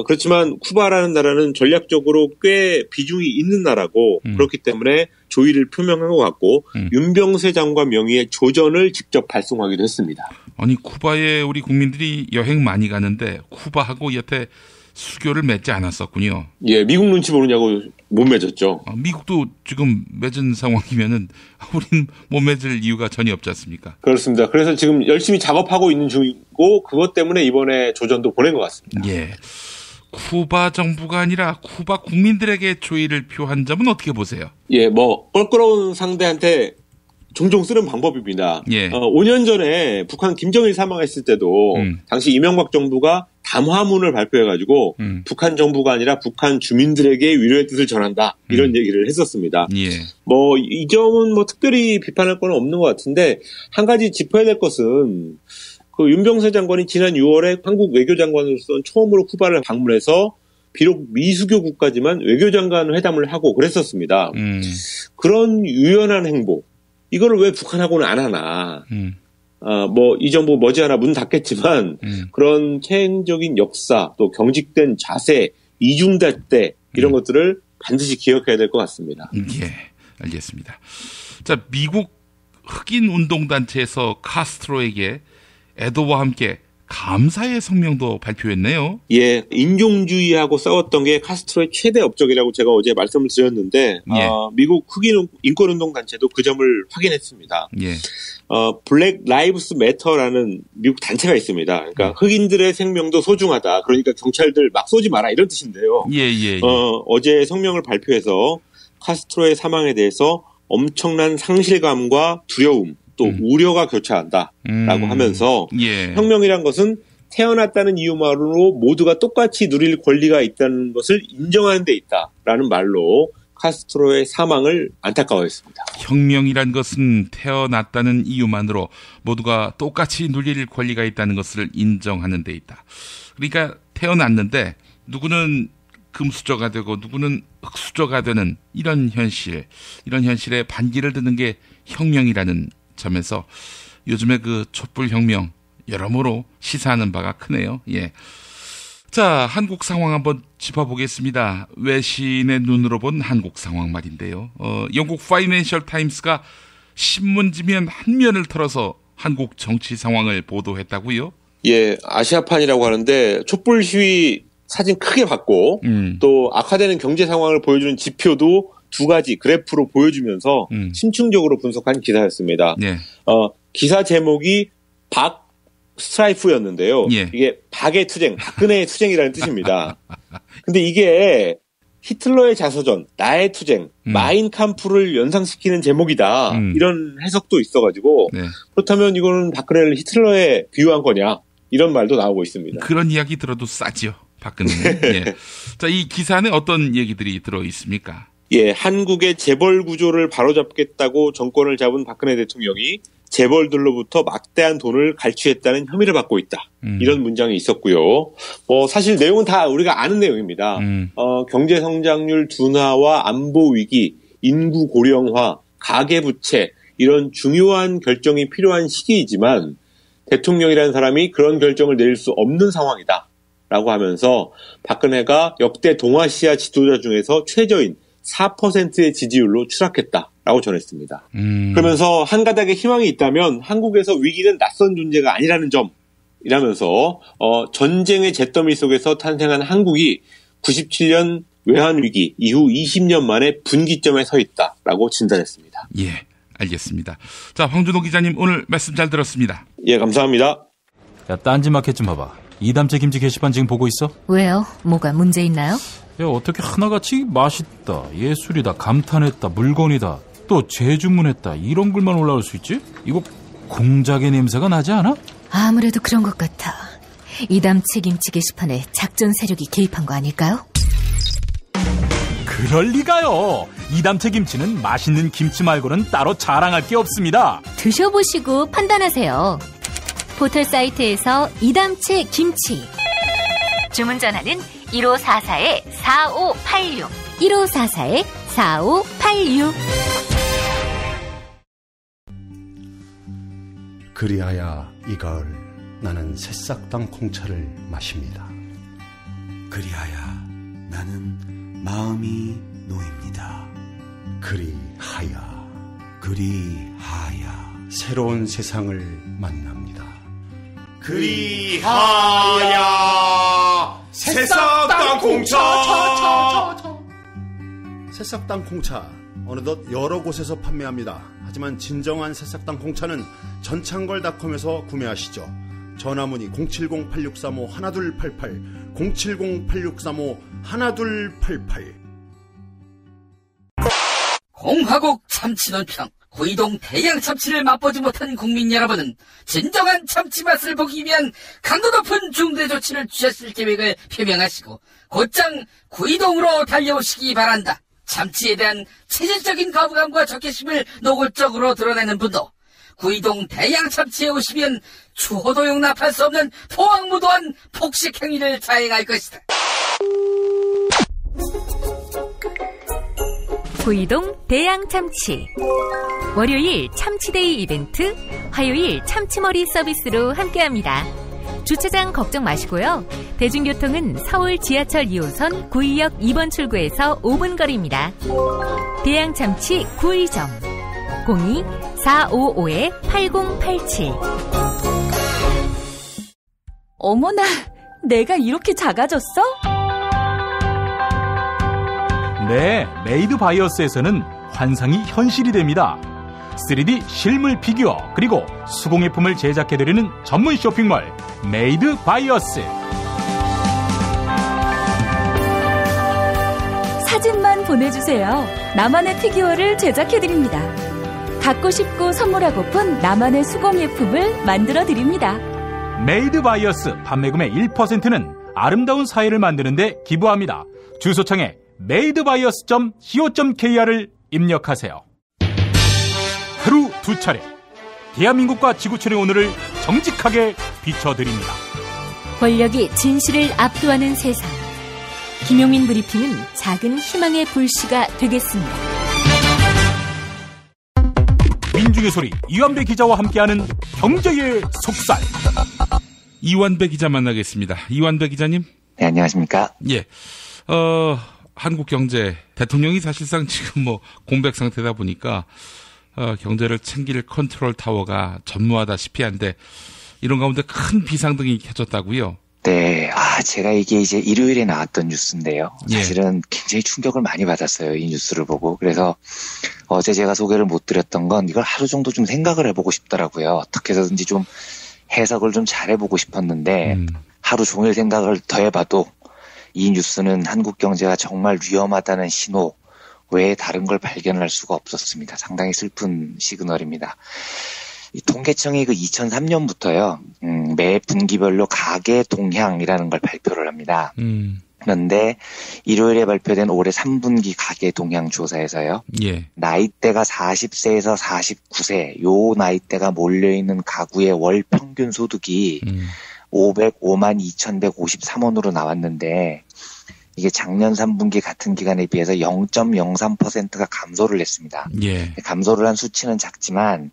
그렇지만 쿠바라는 나라는 전략적으로 꽤 비중이 있는 나라고 그렇기 때문에 조의를 표명한 것 같고 윤병세 장관 명의의 조전을 직접 발송하기도 했습니다. 아니 쿠바에 우리 국민들이 여행 많이 가는데 쿠바하고 여태 수교를 맺지 않았었군요. 예, 미국 눈치 보느냐고 못 맺었죠. 미국도 지금 맺은 상황이면은 우린 못 맺을 이유가 전혀 없지 않습니까? 그렇습니다. 그래서 지금 열심히 작업하고 있는 중이고 그것 때문에 이번에 조전도 보낸 것 같습니다. 예. 쿠바 정부가 아니라 쿠바 국민들에게 조의를 표한 점은 어떻게 보세요? 예, 껄끄러운 상대한테 종종 쓰는 방법입니다. 예. 5년 전에 북한 김정일 사망했을 때도 당시 이명박 정부가 담화문을 발표해가지고 북한 정부가 아니라 북한 주민들에게 위로의 뜻을 전한다 이런 얘기를 했었습니다. 예. 이 점은 특별히 비판할 건 없는 것 같은데 한 가지 짚어야 될 것은 그 윤병세 장관이 지난 6월에 한국 외교장관으로서 처음으로 쿠바를 방문해서 비록 미수교 국가지만 외교장관 회담을 하고 그랬었습니다. 그런 유연한 행보 이거를 왜 북한하고는 안 하나? 이 정부 머지않아 문 닫겠지만 그런 체행적인 역사 또 경직된 자세, 이중잣대 이런 것들을 반드시 기억해야 될 것 같습니다. 예, 알겠습니다. 자, 미국 흑인 운동단체에서 카스트로에게 애도와 함께 감사의 성명도 발표했네요. 예, 인종주의하고 싸웠던 게 카스트로의 최대 업적이라고 제가 어제 말씀을 드렸는데 예. 미국 흑인 인권운동단체도 그 점을 확인했습니다. 예. 블랙 라이브스 매터라는 미국 단체가 있습니다. 그러니까 흑인들의 생명도 소중하다. 그러니까 경찰들 막 쏘지 마라 이런 뜻인데요. 예. 어제 성명을 발표해서 카스트로의 사망에 대해서 엄청난 상실감과 두려움 또 우려가 교차한다라고 하면서 예. 혁명이란 것은 태어났다는 이유만으로 모두가 똑같이 누릴 권리가 있다는 것을 인정하는 데 있다라는 말로 카스트로의 사망을 안타까워했습니다. 혁명이란 것은 태어났다는 이유만으로 모두가 똑같이 누릴 권리가 있다는 것을 인정하는 데 있다. 그러니까 태어났는데 누구는 금수저가 되고 누구는 흑수저가 되는 이런 현실에 반기를 드는 게 혁명이라는 점에서 요즘에 그 촛불혁명 여러모로 시사하는 바가 크네요. 예. 자, 한국 상황 한번 짚어보겠습니다. 외신의 눈으로 본 한국 상황 말인데요. 영국 파이낸셜 타임스가 신문지면 한 면을 털어서 한국 정치 상황을 보도했다고요? 예, 아시아판이라고 하는데 촛불 시위 사진 크게 받고 또 악화되는 경제 상황을 보여주는 지표도 두 가지 그래프로 보여주면서 심층적으로 분석한 기사였습니다. 예. 기사 제목이 박 스트라이프였는데요. 예. 이게 박의 투쟁, 박근혜의 투쟁이라는 뜻입니다. 근데 이게 히틀러의 자서전, 나의 투쟁, 마인캄프를 연상시키는 제목이다. 이런 해석도 있어가지고 네. 그렇다면 이거는 박근혜를 히틀러에 비유한 거냐? 이런 말도 나오고 있습니다. 그런 이야기 들어도 싸지요, 박근혜는. 예. 자, 이 기사 안에 어떤 얘기들이 들어 있습니까? 예, 한국의 재벌 구조를 바로잡겠다고 정권을 잡은 박근혜 대통령이 재벌들로부터 막대한 돈을 갈취했다는 혐의를 받고 있다. 이런 문장이 있었고요. 사실 내용은 다 우리가 아는 내용입니다. 경제 성장률 둔화와 안보 위기, 인구 고령화, 가계부채 이런 중요한 결정이 필요한 시기이지만 대통령이라는 사람이 그런 결정을 내릴 수 없는 상황이다. 라고 하면서 박근혜가 역대 동아시아 지도자 중에서 최저인 4%의 지지율로 추락했다라고 전했습니다. 그러면서 한 가닥의 희망이 있다면 한국에서 위기는 낯선 존재가 아니라는 점이라면서 전쟁의 잿더미 속에서 탄생한 한국이 97년 외환위기 이후 20년 만에 분기점에 서 있다라고 진단했습니다. 예, 알겠습니다. 자, 황준호 기자님 오늘 말씀 잘 들었습니다. 예, 감사합니다. 야, 딴지마켓 좀 봐봐. 이담채 김치 게시판 지금 보고 있어? 왜요? 뭐가 문제 있나요? 야, 어떻게 하나같이 맛있다, 예술이다, 감탄했다, 물건이다, 또 재주문했다 이런 글만 올라올 수 있지? 이거 공작의 냄새가 나지 않아? 아무래도 그런 것 같아. 이담채 김치 게시판에 작전 세력이 개입한 거 아닐까요? 그럴 리가요. 이담채 김치는 맛있는 김치 말고는 따로 자랑할 게 없습니다. 드셔보시고 판단하세요. 포털 사이트에서 이담채 김치. 주문 전화는 1544-4586 1544-4586. 그리하여 이가을 나는 새싹당 콩차를 마십니다. 그리하여 나는 마음이 놓입니다. 그리하여 새로운 세상을 만납니다. 그리하여 새싹당 콩차. 새싹당 콩차 어느덧 여러 곳에서 판매합니다. 하지만 진정한 새싹당 콩차는 전창걸닷컴에서 구매하시죠. 전화문의 070-8635-1288 070-8635-1288. 공화국 참치논평 구이동 대양 참치를 맛보지 못한 국민 여러분은 진정한 참치 맛을 보기 위한 강도 높은 중대 조치를 취하실 계획을 표명하시고 곧장 구이동으로 달려오시기 바란다. 참치에 대한 체질적인 거부감과 적개심을 노골적으로 드러내는 분도 구이동 대양 참치에 오시면 추호도 용납할 수 없는 포악무도한 폭식 행위를 자행할 것이다. 구이동 대양참치. 월요일 참치데이 이벤트, 화요일 참치머리 서비스로 함께합니다. 주차장 걱정 마시고요. 대중교통은 서울 지하철 2호선 구의역 2번 출구에서 5분 거리입니다. 대양참치 구의점 02-455-8087. 어머나, 내가 이렇게 작아졌어? 네, 메이드 바이어스에서는 환상이 현실이 됩니다. 3D 실물 피규어 그리고 수공예품을 제작해드리는 전문 쇼핑몰 메이드 바이어스. 사진만 보내주세요. 나만의 피규어를 제작해드립니다. 갖고 싶고 선물하고픈 나만의 수공예품을 만들어드립니다. 메이드 바이어스 판매금의 1%는 아름다운 사회를 만드는 데 기부합니다. 주소창에 madebias.co.kr을 입력하세요. 하루 2차례 대한민국과 지구촌의 오늘을 정직하게 비춰드립니다. 권력이 진실을 압도하는 세상. 김용민 브리핑은 작은 희망의 불씨가 되겠습니다. 민중의 소리 이완배 기자와 함께하는 경제의 속살. 이완배 기자 만나겠습니다. 이완배 기자님. 네, 안녕하십니까. 예. 한국 경제, 대통령이 사실상 지금 공백 상태다 보니까, 경제를 챙길 컨트롤 타워가 전무하다시피 한데, 이런 가운데 큰 비상등이 켜졌다고요? 네, 제가 이게 이제 일요일에 나왔던 뉴스인데요. 사실은 굉장히 충격을 많이 받았어요, 이 뉴스를 보고. 그래서 어제 제가 소개를 못 드렸던 건 이걸 하루 정도 좀 생각을 해보고 싶더라고요. 어떻게 해서든지 좀 해석을 좀 잘해보고 싶었는데, 하루 종일 생각을 더 해봐도 이 뉴스는 한국 경제가 정말 위험하다는 신호 외에 다른 걸 발견할 수가 없었습니다. 상당히 슬픈 시그널입니다. 이 통계청이 2003년부터요, 매 분기별로 가계 동향이라는 걸 발표를 합니다. 그런데 일요일에 발표된 올해 3분기 가계 동향 조사에서요, 나이대가 40세에서 49세, 요 나이대가 몰려있는 가구의 월 평균 소득이 505만 2,153원으로 나왔는데, 이게 작년 3분기 같은 기간에 비해서 0.03%가 감소를 했습니다. 감소를 한 수치는 작지만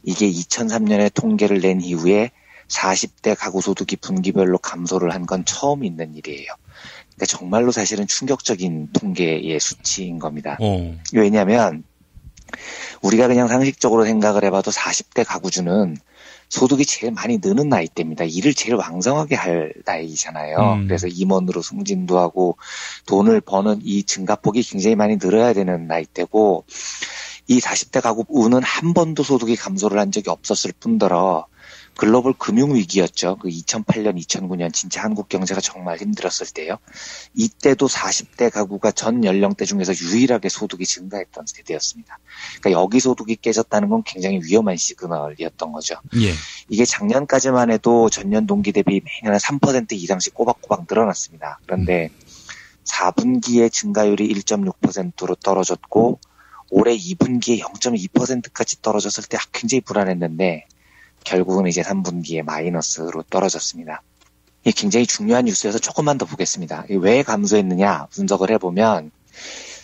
이게 2003년에 통계를 낸 이후에 40대 가구 소득이 분기별로 감소를 한 건 처음 있는 일이에요. 그러니까 정말로 사실은 충격적인 통계의 수치인 겁니다. 왜냐하면 우리가 그냥 상식적으로 생각을 해봐도 40대 가구주는 소득이 제일 많이 느는 나이대입니다. 일을 제일 왕성하게 할 나이잖아요. 그래서 임원으로 승진도 하고 돈을 버는 이 증가폭이 굉장히 많이 늘어야 되는 나이대고, 이 40대 가구는 한 번도 소득이 감소를 한 적이 없었을 뿐더러 글로벌 금융위기였죠. 2008년, 2009년 진짜 한국 경제가 정말 힘들었을 때요. 이때도 40대 가구가 전 연령대 중에서 유일하게 소득이 증가했던 세대였습니다. 그러니까 여기 소득이 깨졌다는 건 굉장히 위험한 시그널이었던 거죠. 이게 작년까지만 해도 전년 동기 대비 매년 3% 이상씩 꼬박꼬박 늘어났습니다. 그런데 4분기에 증가율이 1.6%로 떨어졌고 올해 2분기에 0.2%까지 떨어졌을 때 굉장히 불안했는데 결국은 이제 3분기에 마이너스로 떨어졌습니다. 이게 굉장히 중요한 뉴스여서 조금만 더 보겠습니다. 왜 감소했느냐 분석을 해보면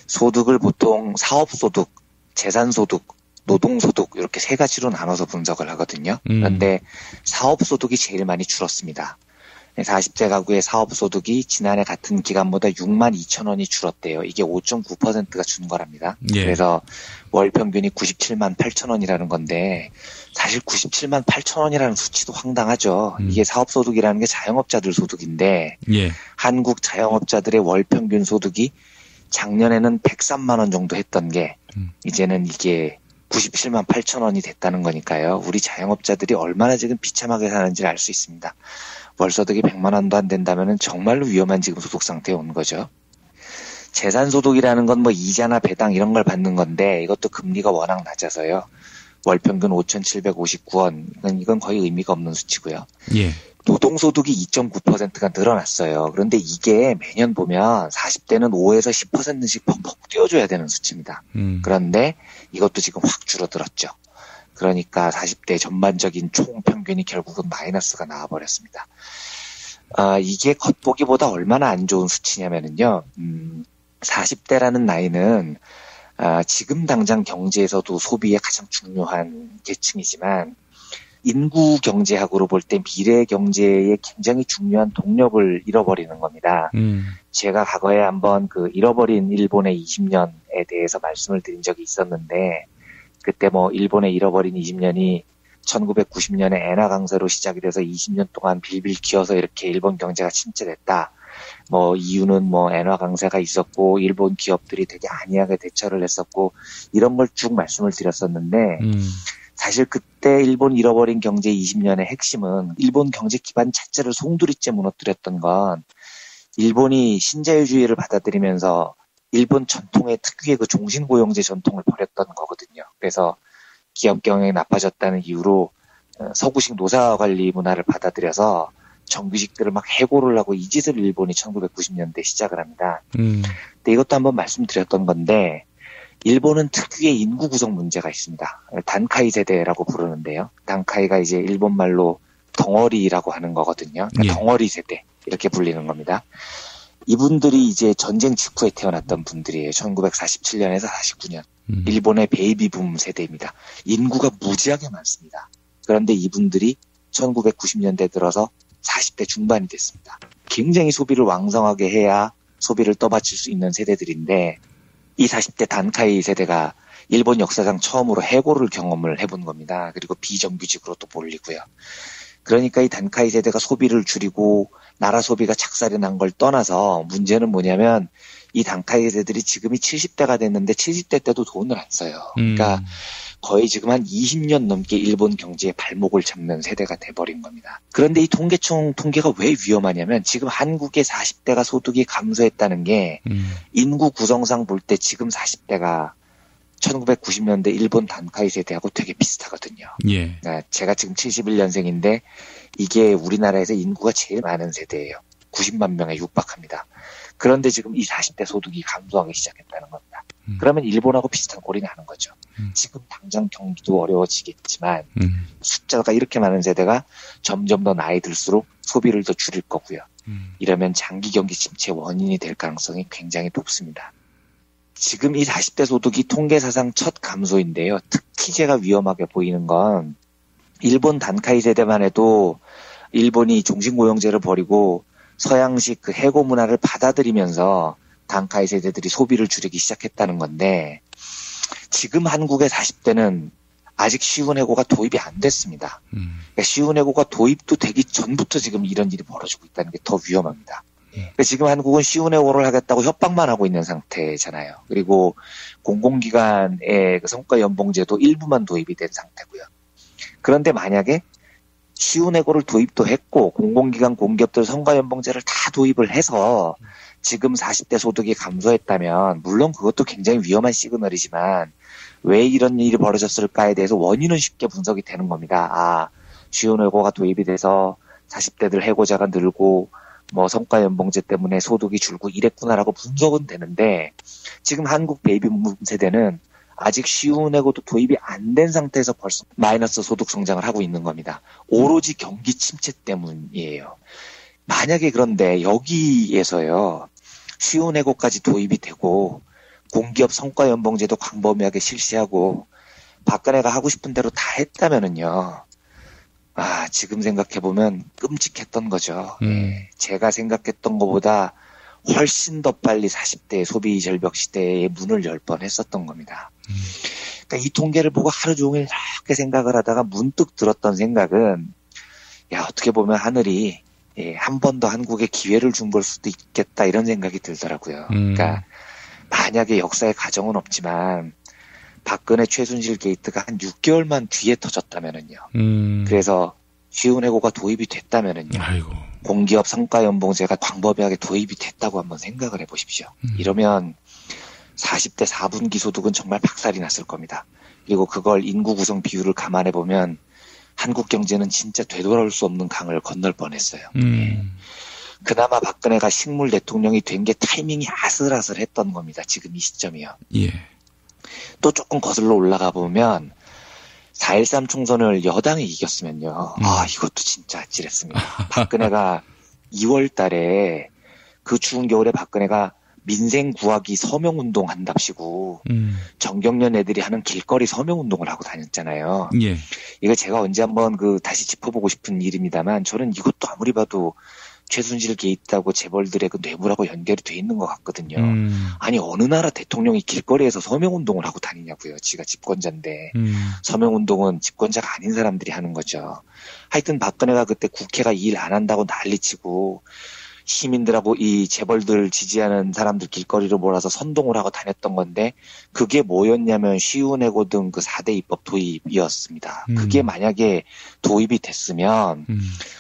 소득을 보통 사업소득, 재산소득, 노동소득 이렇게 세 가지로 나눠서 분석을 하거든요. 그런데 사업소득이 제일 많이 줄었습니다. 40대 가구의 사업소득이 지난해 같은 기간보다 6만 2천 원이 줄었대요. 이게 5.9%가 준 거랍니다. 그래서 월 평균이 97만 8천 원이라는 건데 사실 97만 8천 원이라는 수치도 황당하죠. 이게 사업소득이라는 게 자영업자들 소득인데 한국 자영업자들의 월 평균 소득이 작년에는 103만 원 정도 했던 게 이제는 이게 97만 8천 원이 됐다는 거니까요. 우리 자영업자들이 얼마나 지금 비참하게 사는지를 알 수 있습니다. 월소득이 100만 원도 안 된다면 정말로 위험한 지금 소득 상태에 온 거죠. 재산소득이라는 건 이자나 배당 이런 걸 받는 건데 이것도 금리가 워낙 낮아서요. 월 평균 5,759원. 이건 거의 의미가 없는 수치고요. 노동소득이 2.9%가 늘어났어요. 그런데 이게 매년 보면 40대는 5에서 10%씩 퍽퍽 뛰어줘야 되는 수치입니다. 그런데 이것도 지금 확 줄어들었죠. 그러니까 40대 전반적인 총 평균이 결국은 마이너스가 나와버렸습니다. 이게 겉보기보다 얼마나 안 좋은 수치냐면요. 40대라는 나이는 지금 당장 경제에서도 소비의 가장 중요한 계층이지만 인구 경제학으로 볼 때 미래 경제의 굉장히 중요한 동력을 잃어버리는 겁니다. 제가 과거에 한번 그 잃어버린 일본의 20년에 대해서 말씀을 드린 적이 있었는데 그때 뭐 일본의 잃어버린 20년이 1990년에 엔화 강세로 시작이 돼서 20년 동안 빌빌 기어서 이렇게 일본 경제가 침체됐다. 뭐 이유는 뭐 엔화 강세가 있었고 일본 기업들이 되게 안이하게 대처를 했었고 이런 걸 쭉 말씀을 드렸었는데 사실 그때 일본 잃어버린 경제 20년의 핵심은 일본 경제 기반 자체를 송두리째 무너뜨렸던 건 일본이 신자유주의를 받아들이면서 일본 전통의 특유의 그 종신고용제 전통을 버렸던 거거든요. 그래서 기업 경영이 나빠졌다는 이유로 서구식 노사관리 문화를 받아들여서 정규직들을 막 해고를 하고 이 짓을 일본이 1990년대 시작을 합니다. 근데 이것도 한번 말씀드렸던 건데 일본은 특유의 인구 구성 문제가 있습니다. 단카이 세대라고 부르는데요. 단카이가 이제 일본 말로 덩어리라고 하는 거거든요. 그러니까 덩어리 세대 이렇게 불리는 겁니다. 이분들이 이제 전쟁 직후에 태어났던 분들이에요. 1947년에서 49년. 일본의 베이비붐 세대입니다. 인구가 무지하게 많습니다. 그런데 이분들이 1990년대 들어서 40대 중반이 됐습니다. 굉장히 소비를 왕성하게 해야 소비를 떠받칠 수 있는 세대들인데 이 40대 단카이 세대가 일본 역사상 처음으로 해고를 경험을 해본 겁니다. 그리고 비정규직으로 또 몰리고요. 그러니까 이 단카이 세대가 소비를 줄이고 나라 소비가 착살이 난 걸 떠나서 문제는 뭐냐면 이 단카이 세대들이 지금이 70대가 됐는데 70대 때도 돈을 안 써요. 그러니까 거의 지금 한 20년 넘게 일본 경제의 발목을 잡는 세대가 돼버린 겁니다. 그런데 이 통계가 왜 위험하냐면 지금 한국의 40대가 소득이 감소했다는 게 인구 구성상 볼 때 지금 40대가 1990년대 일본 단카이 세대하고 되게 비슷하거든요. 예. 그러니까 제가 지금 71년생인데 이게 우리나라에서 인구가 제일 많은 세대예요. 90만 명에 육박합니다. 그런데 지금 이 40대 소득이 감소하기 시작했다는 겁니다. 그러면 일본하고 비슷한 꼴이 나는 거죠. 지금 당장 경기도 어려워지겠지만 숫자가 이렇게 많은 세대가 점점 더 나이 들수록 소비를 더 줄일 거고요. 이러면 장기 경기 침체 원인이 될 가능성이 굉장히 높습니다. 지금 이 40대 소득이 통계사상 첫 감소인데요. 특히 제가 위험하게 보이는 건 일본 단카이 세대만 해도 일본이 종신고용제를 버리고 서양식 그 해고 문화를 받아들이면서 단카이 세대들이 소비를 줄이기 시작했다는 건데 지금 한국의 40대는 아직 쉬운 해고가 도입이 안 됐습니다. 그러니까 쉬운 해고가 도입도 되기 전부터 지금 이런 일이 벌어지고 있다는 게 더 위험합니다. 그러니까 지금 한국은 쉬운 해고를 하겠다고 협박만 하고 있는 상태잖아요. 그리고 공공기관의 그 성과연봉제도 일부만 도입이 된 상태고요. 그런데 만약에 쉬운 해고를 도입도 했고 공공기관 공기업들 성과연봉제를 다 도입을 해서 지금 40대 소득이 감소했다면 물론 그것도 굉장히 위험한 시그널이지만 왜 이런 일이 벌어졌을까에 대해서 원인은 쉽게 분석이 되는 겁니다. 쉬운 해고가 도입이 돼서 40대들 해고자가 늘고 뭐 성과연봉제 때문에 소득이 줄고 이랬구나라고 분석은 되는데 지금 한국 베이비붐 세대는 아직 쉬운 해고도 도입이 안 된 상태에서 벌써 마이너스 소득 성장을 하고 있는 겁니다. 오로지 경기 침체 때문이에요. 만약에 그런데 여기에서요. 쉬운 해고까지 도입이 되고 공기업 성과연봉제도 광범위하게 실시하고 박근혜가 하고 싶은 대로 다 했다면은요. 지금 생각해보면 끔찍했던 거죠. 제가 생각했던 것보다 훨씬 더 빨리 40대의 소비 절벽 시대의 문을 열 뻔했었던 겁니다. 그러니까 이 통계를 보고 하루 종일 이렇게 생각을 하다가 문득 들었던 생각은 어떻게 보면 하늘이 한 번 더 한국에 기회를 준 걸 수도 있겠다 이런 생각이 들더라고요. 그러니까 만약에 역사의 가정은 없지만 박근혜 최순실 게이트가 한 6개월만 뒤에 터졌다면은요. 그래서 쉬운 해고가 도입이 됐다면은요. 공기업 성과연봉제가 광범위하게 도입이 됐다고 한번 생각을 해보십시오. 이러면 40대 4분기 소득은 정말 박살이 났을 겁니다. 그리고 그걸 인구 구성 비율을 감안해보면 한국 경제는 진짜 되돌아올 수 없는 강을 건널 뻔했어요. 그나마 박근혜가 식물 대통령이 된 게 타이밍이 아슬아슬했던 겁니다. 지금 이 시점이요. 또 조금 거슬러 올라가 보면 4.13 총선을 여당이 이겼으면요. 이것도 진짜 아찔했습니다. 박근혜가 2월 달에 그 추운 겨울에 박근혜가 민생 구하기 서명 운동 한답시고 정경련 애들이 하는 길거리 서명 운동을 하고 다녔잖아요. 예. 이거 제가 언제 한번 다시 짚어보고 싶은 일입니다만 저는 이것도 아무리 봐도 최순실 게이트하고 재벌들의 그 뇌물하고 연결이 돼 있는 것 같거든요. 아니 어느 나라 대통령이 길거리에서 서명운동을 하고 다니냐고요. 지가 집권자인데 서명운동은 집권자가 아닌 사람들이 하는 거죠. 하여튼 박근혜가 그때 국회가 일 안 한다고 난리치고 시민들하고 이 재벌들 지지하는 사람들 길거리로 몰아서 선동을 하고 다녔던 건데 그게 뭐였냐면 쉬운해고 등 그 4대 입법 도입이었습니다. 그게 만약에 도입이 됐으면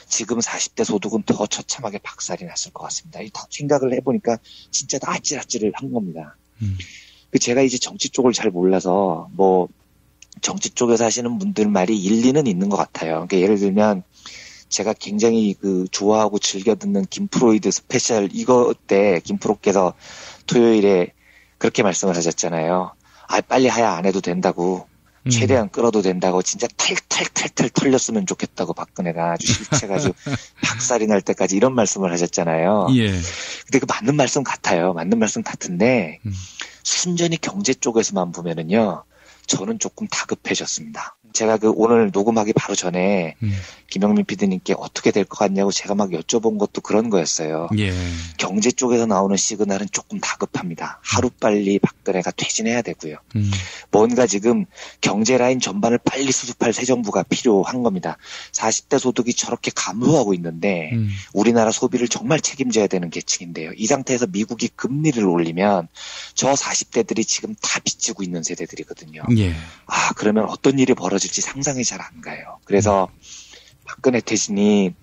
지금 40대 소득은 더 처참하게 박살이 났을 것 같습니다. 다 생각을 해보니까 진짜 다 아찔아찔을 한 겁니다. 제가 이제 정치 쪽을 잘 몰라서 뭐 정치 쪽에서 하시는 분들 말이 일리는 있는 것 같아요. 그러니까 예를 들면 제가 굉장히 좋아하고 즐겨 듣는 김프로이드 스페셜 이거 때 김프로께서 토요일에 그렇게 말씀을 하셨잖아요. 빨리 하야 안 해도 된다고. 최대한 끌어도 된다고. 진짜 탈탈탈탈 털렸으면 좋겠다고 박근혜가 아주 실체가 아주 박살이 날 때까지 이런 말씀을 하셨잖아요. 예. 근데 그 맞는 말씀 같아요. 맞는 말씀 같은데 순전히 경제 쪽에서만 보면은요. 저는 조금 다급해졌습니다. 제가 오늘 녹음하기 바로 전에 김영민 PD님께 어떻게 될 것 같냐고 제가 막 여쭤본 것도 그런 거였어요. 예. 경제 쪽에서 나오는 시그널은 조금 다급합니다. 하루빨리 박근혜가 퇴진해야 되고요. 뭔가 지금 경제 라인 전반을 빨리 수습할 새 정부가 필요한 겁니다. 40대 소득이 저렇게 감소하고 있는데 우리나라 소비를 정말 책임져야 되는 계층인데요. 이 상태에서 미국이 금리를 올리면 저 40대들이 지금 다 빚지고 있는 세대들이거든요. 예. 그러면 어떤 일이 벌어질지 상상이 잘 안 가요. 그래서 박근혜 퇴진이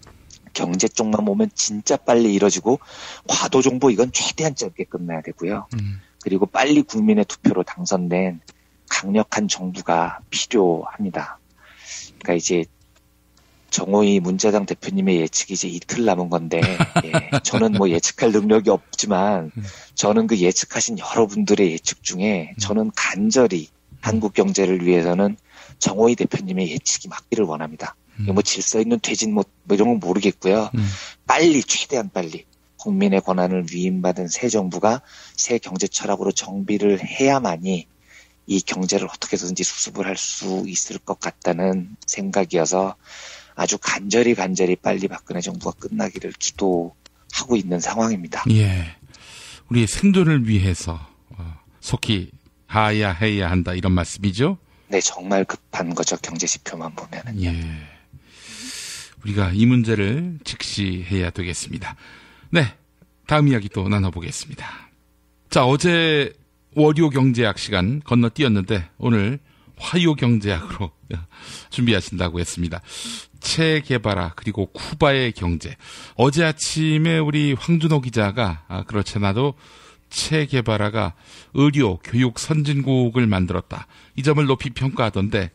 경제 쪽만 보면 진짜 빨리 이뤄지고 과도 정보 이건 최대한 짧게 끝나야 되고요. 그리고 빨리 국민의 투표로 당선된 강력한 정부가 필요합니다. 그러니까 이제 정호희 문재당 대표님의 예측이 이제 이틀 남은 건데 저는 뭐 예측할 능력이 없지만 저는 그 예측하신 여러분들의 예측 중에 저는 간절히 한국 경제를 위해서는 정호희 대표님의 예측이 맞기를 원합니다. 뭐 질서 있는 퇴진 뭐 이런 건 모르겠고요. 빨리 최대한 빨리 국민의 권한을 위임받은 새 정부가 새 경제 철학으로 정비를 해야만이 이 경제를 어떻게 해서든지 수습을 할 수 있을 것 같다는 생각이어서 아주 간절히 빨리 박근혜 정부가 끝나기를 기도하고 있는 상황입니다. 예, 우리의 생존을 위해서 속히 하야 해야 한다 이런 말씀이죠? 네, 정말 급한 거죠. 경제 지표만 보면은. 예, 우리가 이 문제를 직시해야 되겠습니다. 네, 다음 이야기 또 나눠보겠습니다. 자, 어제 월요 경제학 시간 건너뛰었는데 오늘 화요 경제학으로 준비하신다고 했습니다. 체 게바라 그리고 쿠바의 경제. 어제 아침에 우리 황준호 기자가 그렇지 않아도 체 게바라가 의료, 교육 선진국을 만들었다. 이 점을 높이 평가하던데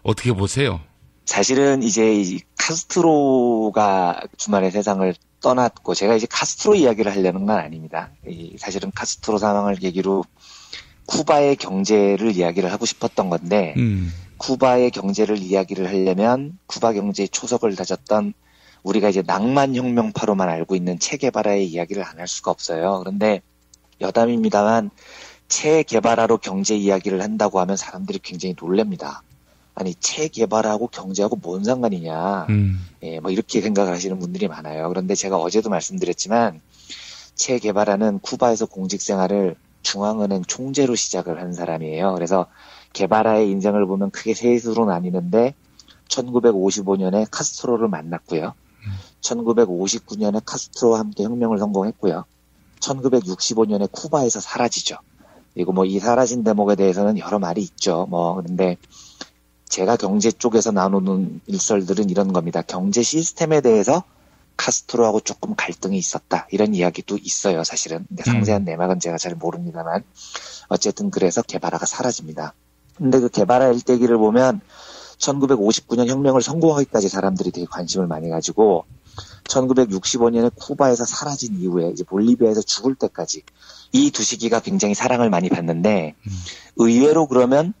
어떻게 보세요? 사실은 이제 카스트로가 주말에 세상을 떠났고 제가 이제 카스트로 이야기를 하려는 건 아닙니다. 사실은 카스트로 사망을 계기로 쿠바의 경제를 이야기를 하고 싶었던 건데 쿠바의 경제를 이야기를 하려면 쿠바 경제의 초석을 다졌던 우리가 이제 낭만혁명파로만 알고 있는 체 게바라의 이야기를 안 할 수가 없어요. 그런데 여담입니다만 체 게바라로 경제 이야기를 한다고 하면 사람들이 굉장히 놀랍니다. 아니 체 게바라하고 경제하고 뭔 상관이냐. 뭐 이렇게 생각을 하시는 분들이 많아요. 그런데 제가 어제도 말씀드렸지만 체 게바라는 쿠바에서 공직 생활을 중앙은행 총재로 시작을 한 사람이에요. 그래서 게바라의 인생을 보면 크게 셋으로 나뉘는데 1955년에 카스트로를 만났고요. 1959년에 카스트로와 함께 혁명을 성공했고요. 1965년에 쿠바에서 사라지죠. 그리고 뭐 이 사라진 대목에 대해서는 여러 말이 있죠. 그런데 제가 경제 쪽에서 나누는 일설들은 이런 겁니다. 경제 시스템에 대해서 카스트로하고 조금 갈등이 있었다. 이런 이야기도 있어요, 사실은. 근데 상세한 내막은 제가 잘 모릅니다만. 어쨌든 그래서 게바라가 사라집니다. 근데 그 게바라 일대기를 보면 1959년 혁명을 성공하기까지 사람들이 되게 관심을 많이 가지고 1965년에 쿠바에서 사라진 이후에 이제 볼리비아에서 죽을 때까지 이 두 시기가 굉장히 사랑을 많이 받는데 의외로 그러면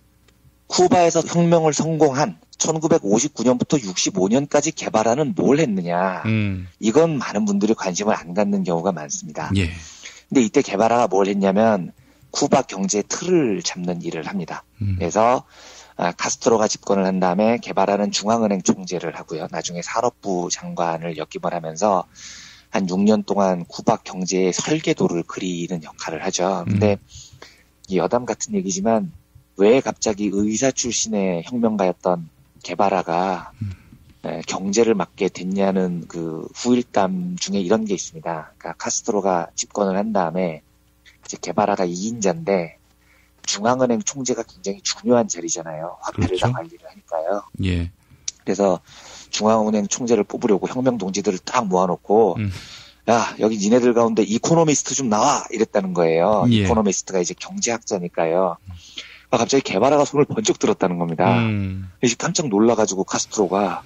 쿠바에서 혁명을 성공한 1959년부터 65년까지 게바라는 뭘 했느냐. 이건 많은 분들이 관심을 안 갖는 경우가 많습니다. 예. 근데 이때 게바라가 뭘 했냐면 쿠바 경제의 틀을 잡는 일을 합니다. 그래서 카스트로가 집권을 한 다음에 게바라는 중앙은행 총재를 하고요. 나중에 산업부 장관을 역임을 하면서 한 6년 동안 쿠바 경제의 설계도를 그리는 역할을 하죠. 근데 이 여담 같은 얘기지만 왜 갑자기 의사 출신의 혁명가였던 게바라가 경제를 맡게 됐냐는 그 후일담 중에 이런 게 있습니다. 그러니까 카스트로가 집권을 한 다음에 이제 게바라가 2인자인데 중앙은행 총재가 굉장히 중요한 자리잖아요. 화폐를 그렇죠. 다 관리를 하니까요. 예. 그래서 중앙은행 총재를 뽑으려고 혁명 동지들을 딱 모아놓고 야 여기 니네들 가운데 이코노미스트 좀 나와 이랬다는 거예요. 예. 이코노미스트가 이제 경제학자니까요. 갑자기 게바라가 손을 번쩍 들었다는 겁니다. 그래서 깜짝 놀라가지고 카스트로가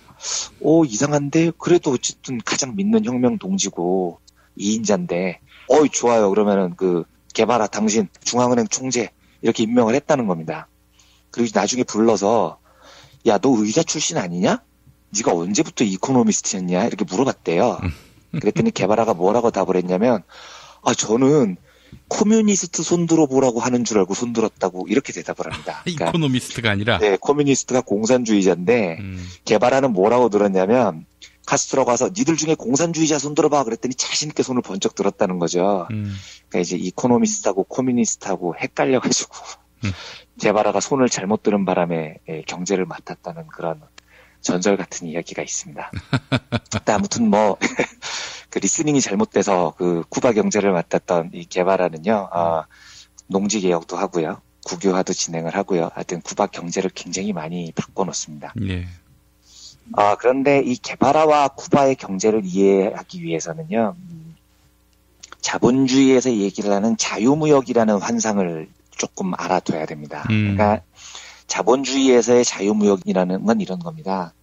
이상한데 그래도 어쨌든 가장 믿는 혁명 동지고 2인자인데 좋아요. 그러면은 그 게바라 당신 중앙은행 총재 이렇게 임명을 했다는 겁니다. 그리고 나중에 불러서 야 너 의사 출신 아니냐? 네가 언제부터 이코노미스트였냐? 이렇게 물어봤대요. 그랬더니 게바라가 뭐라고 답을 했냐면 저는 코뮤니스트 손들어 보라고 하는 줄 알고 손들었다고 이렇게 대답을 합니다. 그러니까, 이코노미스트가 아니라 네, 코뮤니스트가 공산주의자인데 게바라는 뭐라고 들었냐면 카스트로가 와서 니들 중에 공산주의자 손들어봐 그랬더니 자신 있게 손을 번쩍 들었다는 거죠. 그러니까 이제 이코노미스트하고 코뮤니스트하고 헷갈려가지고 게바라가 손을 잘못 들은 바람에 경제를 맡았다는 그런 전설 같은 이야기가 있습니다. 근데 아무튼 뭐 그 리스닝이 잘못돼서 그 쿠바 경제를 맡았던 이 게바라는요, 농지 개혁도 하고요, 국유화도 진행을 하고요. 하여튼 쿠바 경제를 굉장히 많이 바꿔놓습니다. 예. 그런데 이 게바라와 쿠바의 경제를 이해하기 위해서는요, 자본주의에서 얘기를 하는 자유무역이라는 환상을 조금 알아둬야 됩니다. 그러니까 자본주의에서의 자유무역이라는 건 이런 겁니다.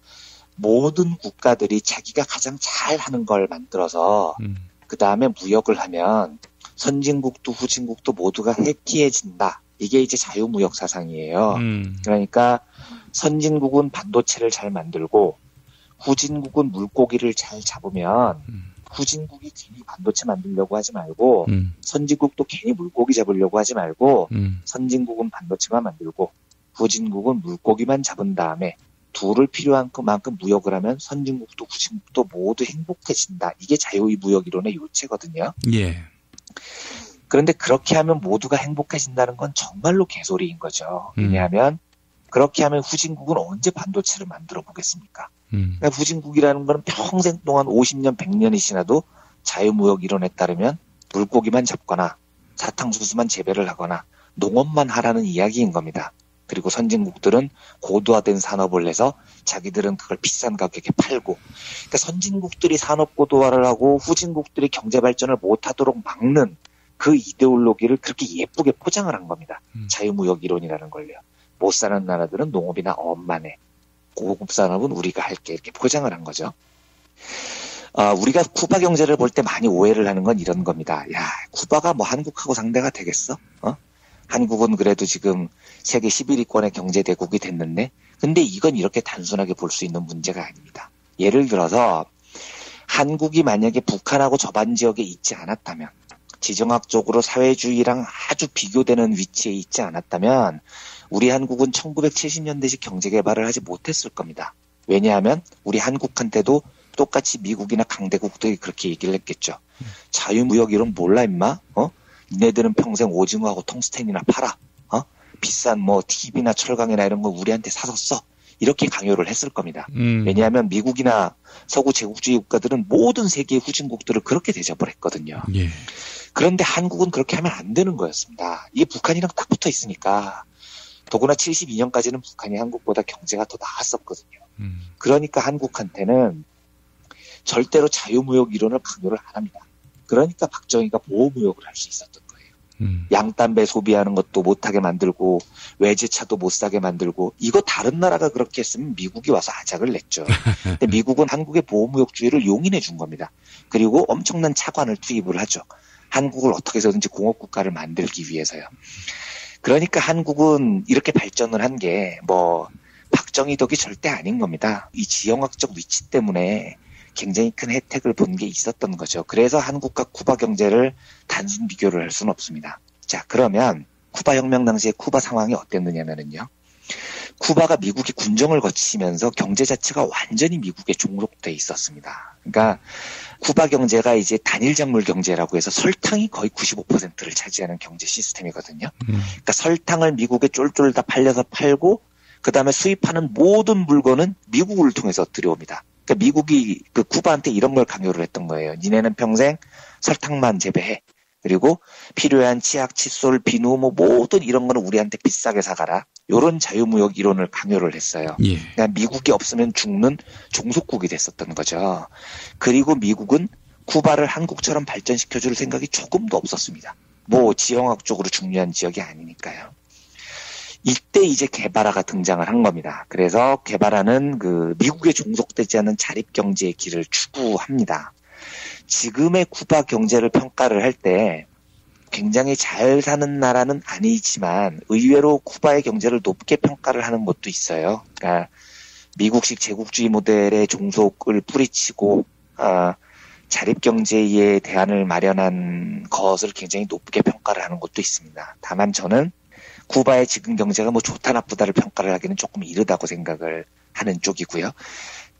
모든 국가들이 자기가 가장 잘하는 걸 만들어서 그 다음에 무역을 하면 선진국도 후진국도 모두가 해피해진다. 이게 이제 자유무역 사상이에요. 그러니까 선진국은 반도체를 잘 만들고 후진국은 물고기를 잘 잡으면 후진국이 괜히 반도체 만들려고 하지 말고 선진국도 괜히 물고기 잡으려고 하지 말고 선진국은 반도체만 만들고 후진국은 물고기만 잡은 다음에 둘을 필요한 만큼 무역을 하면 선진국도 후진국도 모두 행복해진다. 이게 자유무역 이론의 요체거든요. 예. 그런데 그렇게 하면 모두가 행복해진다는 건 정말로 개소리인 거죠. 왜냐하면 그렇게 하면 후진국은 언제 반도체를 만들어 보겠습니까? 그러니까 후진국이라는 건 평생 동안 50년, 100년이 지나도 자유무역 이론에 따르면 물고기만 잡거나 사탕수수만 재배를 하거나 농업만 하라는 이야기인 겁니다. 그리고 선진국들은 고도화된 산업을 해서 자기들은 그걸 비싼 가격에 팔고, 그러니까 선진국들이 산업 고도화를 하고 후진국들이 경제 발전을 못하도록 막는 그 이데올로기를 그렇게 예쁘게 포장을 한 겁니다. 자유무역 이론이라는 걸요. 못 사는 나라들은 농업이나 어업만 해. 고급 산업은 우리가 할게. 이렇게 포장을 한 거죠. 우리가 쿠바 경제를 볼 때 많이 오해를 하는 건 이런 겁니다. 야, 쿠바가 뭐 한국하고 상대가 되겠어? 한국은 그래도 지금 세계 11위권의 경제대국이 됐는데, 근데 이건 이렇게 단순하게 볼 수 있는 문제가 아닙니다. 예를 들어서 한국이 만약에 북한하고 접안 지역에 있지 않았다면, 지정학적으로 사회주의랑 아주 비교되는 위치에 있지 않았다면 우리 한국은 1970년대식 경제개발을 하지 못했을 겁니다. 왜냐하면 우리 한국한테도 똑같이 미국이나 강대국들이 그렇게 얘기를 했겠죠. 자유무역 이론 몰라 임마? 니네들은 평생 오징어하고 텅스텐이나 팔아. 비싼 뭐 TV나 철강이나 이런 거 우리한테 사서 써. 이렇게 강요를 했을 겁니다. 왜냐하면 미국이나 서구 제국주의 국가들은 모든 세계의 후진국들을 그렇게 대접을 했거든요. 예. 그런데 한국은 그렇게 하면 안 되는 거였습니다. 이게 북한이랑 딱 붙어 있으니까. 더구나 72년까지는 북한이 한국보다 경제가 더 나았었거든요. 그러니까 한국한테는 절대로 자유무역 이론을 강요를 안 합니다. 그러니까 박정희가 보호무역을 할 수 있었던 거예요. 양담배 소비하는 것도 못하게 만들고 외제차도 못 사게 만들고, 이거 다른 나라가 그렇게 했으면 미국이 와서 아작을 냈죠. 근데 미국은 한국의 보호무역주의를 용인해 준 겁니다. 그리고 엄청난 차관을 투입을 하죠. 한국을 어떻게 해서든지 공업국가를 만들기 위해서요. 그러니까 한국은 이렇게 발전을 한 게 뭐 박정희 덕이 절대 아닌 겁니다. 이 지형학적 위치 때문에 굉장히 큰 혜택을 본 게 있었던 거죠. 그래서 한국과 쿠바 경제를 단순 비교를 할 수는 없습니다. 자, 그러면 쿠바 혁명 당시에 쿠바 상황이 어땠느냐면요. 쿠바가 미국이 군정을 거치면서 경제 자체가 완전히 미국에 종속돼 있었습니다. 그러니까 쿠바 경제가 이제 단일 작물 경제라고 해서 설탕이 거의 95%를 차지하는 경제 시스템이거든요. 그러니까 설탕을 미국에 쫄쫄 다 팔려서 팔고 그다음에 수입하는 모든 물건은 미국을 통해서 들여옵니다. 그러니까 미국이 그 쿠바한테 이런 걸 강요를 했던 거예요. 니네는 평생 설탕만 재배해. 그리고 필요한 치약, 칫솔, 비누 뭐 모든 이런 거는 우리한테 비싸게 사가라. 이런 자유무역 이론을 강요를 했어요. 예. 그러니까 미국이 없으면 죽는 종속국이 됐었던 거죠. 그리고 미국은 쿠바를 한국처럼 발전시켜줄 생각이 조금도 없었습니다. 뭐 지형학적으로 중요한 지역이 아니니까요. 이때 이제 게바라가 등장을 한 겁니다. 그래서 게바라는 그 미국에 종속되지 않은 자립경제의 길을 추구합니다. 지금의 쿠바 경제를 평가를 할 때 굉장히 잘 사는 나라는 아니지만 의외로 쿠바의 경제를 높게 평가를 하는 것도 있어요. 그러니까 미국식 제국주의 모델의 종속을 뿌리치고 자립경제에 대안을 마련한 것을 굉장히 높게 평가를 하는 것도 있습니다. 다만 저는 쿠바의 지금 경제가 뭐 좋다 나쁘다를 평가를 하기는 조금 이르다고 생각을 하는 쪽이고요.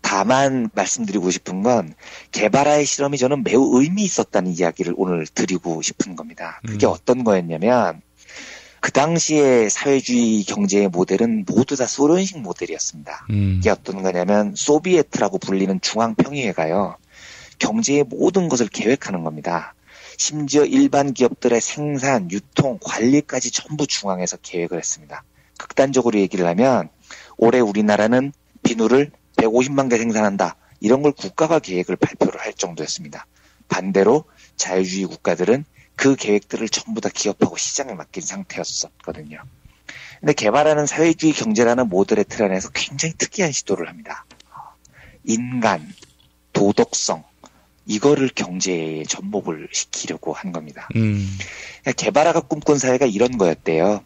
다만 말씀드리고 싶은 건 게바라의 실험이 저는 매우 의미 있었다는 이야기를 오늘 드리고 싶은 겁니다. 그게 어떤 거였냐면 그 당시에 사회주의 경제의 모델은 모두 다 소련식 모델이었습니다. 이게 어떤 거냐면 소비에트라고 불리는 중앙평의회가요. 경제의 모든 것을 계획하는 겁니다. 심지어 일반 기업들의 생산, 유통, 관리까지 전부 중앙에서 계획을 했습니다. 극단적으로 얘기를 하면 올해 우리나라는 비누를 150만 개 생산한다. 이런 걸 국가가 계획을 발표를 할 정도였습니다. 반대로 자유주의 국가들은 그 계획들을 전부 다 기업하고 시장에 맡긴 상태였었거든요. 근데 게바라는 사회주의 경제라는 모델의 틀 안에서 굉장히 특이한 시도를 합니다. 인간, 도덕성, 이거를 경제에 접목을 시키려고 한 겁니다. 게바라가 꿈꾼 사회가 이런 거였대요.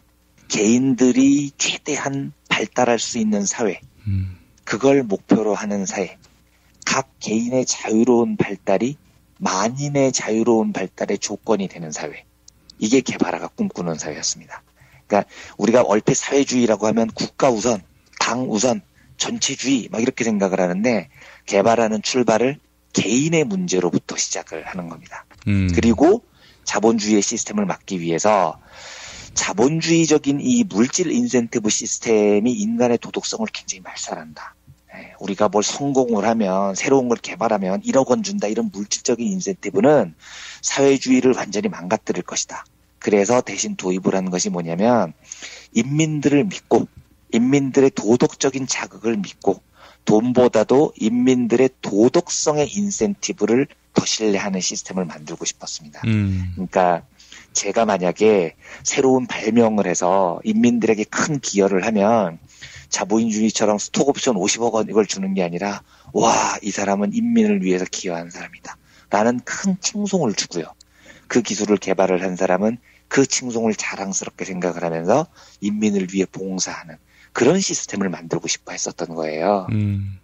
개인들이 최대한 발달할 수 있는 사회. 그걸 목표로 하는 사회. 각 개인의 자유로운 발달이 만인의 자유로운 발달의 조건이 되는 사회. 이게 게바라가 꿈꾸는 사회였습니다. 그러니까 우리가 얼핏 사회주의라고 하면 국가 우선, 당 우선, 전체주의 막 이렇게 생각을 하는데 게바라는 출발을 개인의 문제로부터 시작을 하는 겁니다. 그리고 자본주의의 시스템을 막기 위해서 자본주의적인 이 물질 인센티브 시스템이 인간의 도덕성을 굉장히 말살한다. 우리가 뭘 성공을 하면 새로운 걸 개발하면 1억 원 준다 이런 물질적인 인센티브는 사회주의를 완전히 망가뜨릴 것이다. 그래서 대신 도입을 하는 것이 뭐냐면 인민들을 믿고 인민들의 도덕적인 자극을 믿고 돈보다도 인민들의 도덕성의 인센티브를 더 신뢰하는 시스템을 만들고 싶었습니다. 그러니까 제가 만약에 새로운 발명을 해서 인민들에게 큰 기여를 하면 자본주의처럼 스톡옵션 50억 원 이걸 주는 게 아니라 와, 이 사람은 인민을 위해서 기여한 사람이다 라는 큰 칭송을 주고요. 그 기술을 개발을 한 사람은 그 칭송을 자랑스럽게 생각을 하면서 인민을 위해 봉사하는 그런 시스템을 만들고 싶어 했었던 거예요.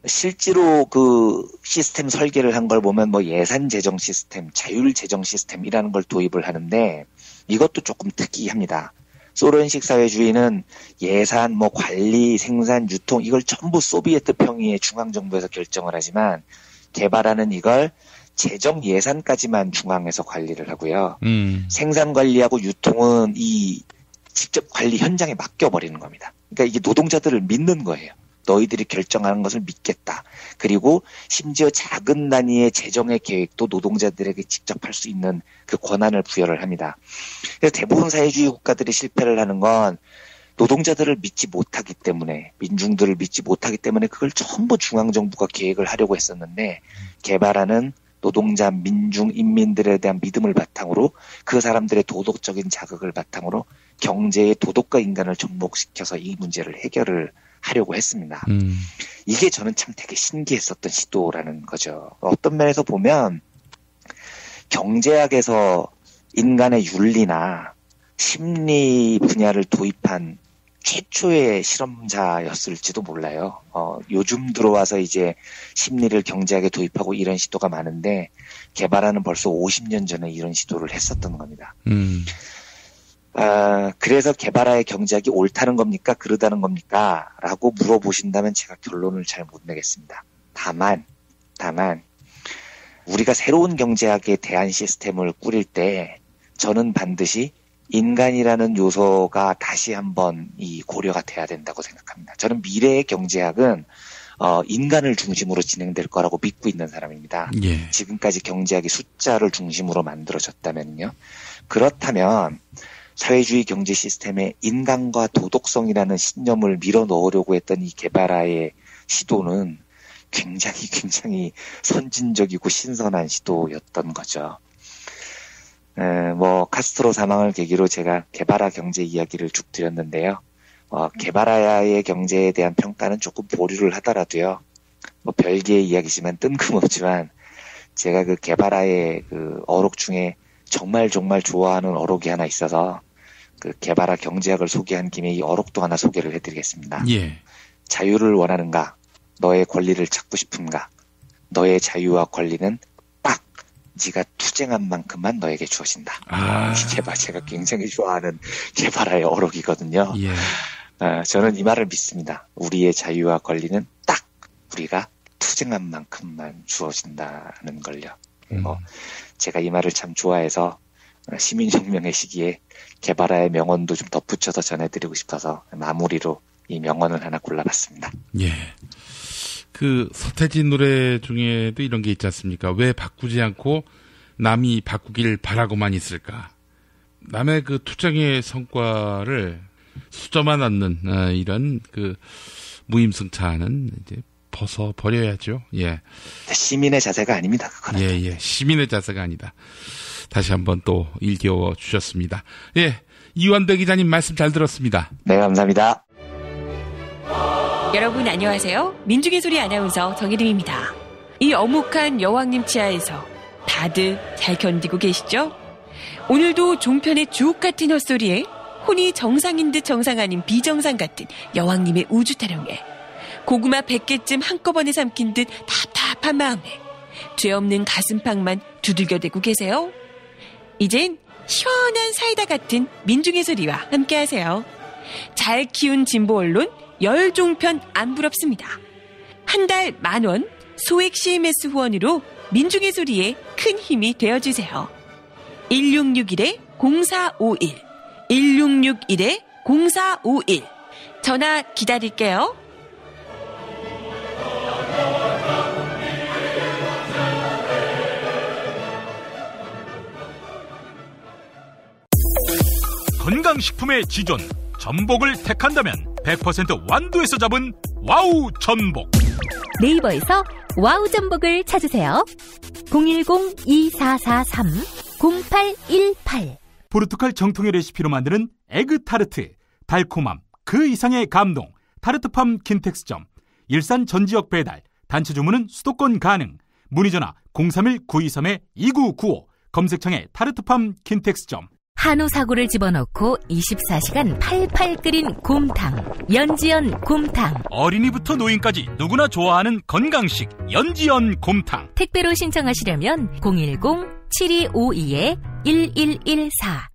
실제로 그 시스템 설계를 한 걸 보면 뭐 예산 재정 시스템, 자율 재정 시스템이라는 걸 도입을 하는데 이것도 조금 특이합니다. 소련식 사회주의는 예산, 뭐 관리, 생산, 유통 이걸 전부 소비에트 평의의 중앙정부에서 결정을 하지만 게바라는 이걸 재정 예산까지만 중앙에서 관리를 하고요. 생산 관리하고 유통은 이 직접 관리 현장에 맡겨버리는 겁니다. 그러니까 이게 노동자들을 믿는 거예요. 너희들이 결정하는 것을 믿겠다. 그리고 심지어 작은 단위의 재정의 계획도 노동자들에게 직접 할 수 있는 그 권한을 부여를 합니다. 그래서 대부분 사회주의 국가들이 실패를 하는 건 노동자들을 믿지 못하기 때문에, 민중들을 믿지 못하기 때문에 그걸 전부 중앙정부가 계획을 하려고 했었는데 게바라는 노동자, 민중, 인민들에 대한 믿음을 바탕으로 그 사람들의 도덕적인 자극을 바탕으로 경제의 도덕과 인간을 접목시켜서 이 문제를 해결을 하려고 했습니다. 이게 저는 참 되게 신기했었던 시도라는 거죠. 어떤 면에서 보면 경제학에서 인간의 윤리나 심리 분야를 도입한 최초의 실험자였을지도 몰라요. 요즘 들어와서 이제 심리를 경제학에 도입하고 이런 시도가 많은데 개발하는 벌써 50년 전에 이런 시도를 했었던 겁니다. 그래서 개발하의 경제학이 옳다는 겁니까? 그러다는 겁니까? 라고 물어보신다면 제가 결론을 잘 못 내겠습니다. 다만 우리가 새로운 경제학에 대한 시스템을 꾸릴 때 저는 반드시 인간이라는 요소가 다시 한번 이 고려가 돼야 된다고 생각합니다. 저는 미래의 경제학은 인간을 중심으로 진행될 거라고 믿고 있는 사람입니다. 예. 지금까지 경제학이 숫자를 중심으로 만들어졌다면요. 그렇다면 사회주의 경제 시스템에 인간과 도덕성이라는 신념을 밀어 넣으려고 했던 이 개발하의 시도는 굉장히 선진적이고 신선한 시도였던 거죠. 카스트로 사망을 계기로 제가 개발하 경제 이야기를 쭉 드렸는데요. 개발하의 경제에 대한 평가는 조금 보류를 하더라도요. 별개의 이야기지만 뜬금없지만 제가 그 개발하의 그 어록 중에 정말 좋아하는 어록이 하나 있어서 그 개발하 경제학을 소개한 김에 이 어록도 하나 소개를 해드리겠습니다. 예. 자유를 원하는가? 너의 권리를 찾고 싶은가? 너의 자유와 권리는 딱 네가 투쟁한 만큼만 너에게 주어진다. 제가 굉장히 좋아하는 개발하의 어록이거든요. 예. 저는 이 말을 믿습니다. 우리의 자유와 권리는 딱 우리가 투쟁한 만큼만 주어진다는 걸요. 제가 이 말을 참 좋아해서 시민혁명의 시기에 개발하의 명언도 좀 덧붙여서 전해드리고 싶어서 마무리로 이 명언을 하나 골라봤습니다. 예. 그 서태지 노래 중에도 이런 게 있지 않습니까? 왜 바꾸지 않고 남이 바꾸길 바라고만 있을까? 남의 그 투쟁의 성과를 수점만 않는 이런 그 무임승차는 이제 버려야죠. 예. 시민의 자세가 아닙니다. 그거는. 예. 시민의 자세가 아니다. 다시 한번 또 일깨워 주셨습니다. 예. 이완배 기자님 말씀 잘 들었습니다. 네, 감사합니다. 여러분 안녕하세요. 민중의 소리 아나운서 정혜림입니다. 이 어묵한 여왕님 치하에서 다들 잘 견디고 계시죠? 오늘도 종편의 주옥 같은 헛소리에 혼이 정상인 듯 정상 아닌 비정상 같은 여왕님의 우주 타령에 고구마 100개쯤 한꺼번에 삼킨 듯 답답한 마음에 죄 없는 가슴팍만 두들겨대고 계세요. 이젠 시원한 사이다 같은 민중의 소리와 함께하세요. 잘 키운 진보 언론 열종편 안 부럽습니다. 한 달 10,000원 소액 CMS 후원으로 민중의 소리에 큰 힘이 되어주세요. 1661-0451 1661-0451 전화 기다릴게요. 건강식품의 지존 전복을 택한다면 100% 완도에서 잡은 와우 전복. 네이버에서 와우 전복을 찾으세요. 010-2443-0818 포르투갈 정통의 레시피로 만드는 에그 타르트, 달콤함 그 이상의 감동. 타르트팜 킨텍스점. 일산 전 지역 배달, 단체 주문은 수도권 가능. 문의 전화 031-923-2995 검색창에 타르트팜 킨텍스점. 한우 사고를 집어넣고 24시간 팔팔 끓인 곰탕, 연지연 곰탕. 어린이부터 노인까지 누구나 좋아하는 건강식 연지연 곰탕. 택배로 신청하시려면 010-7252-1114.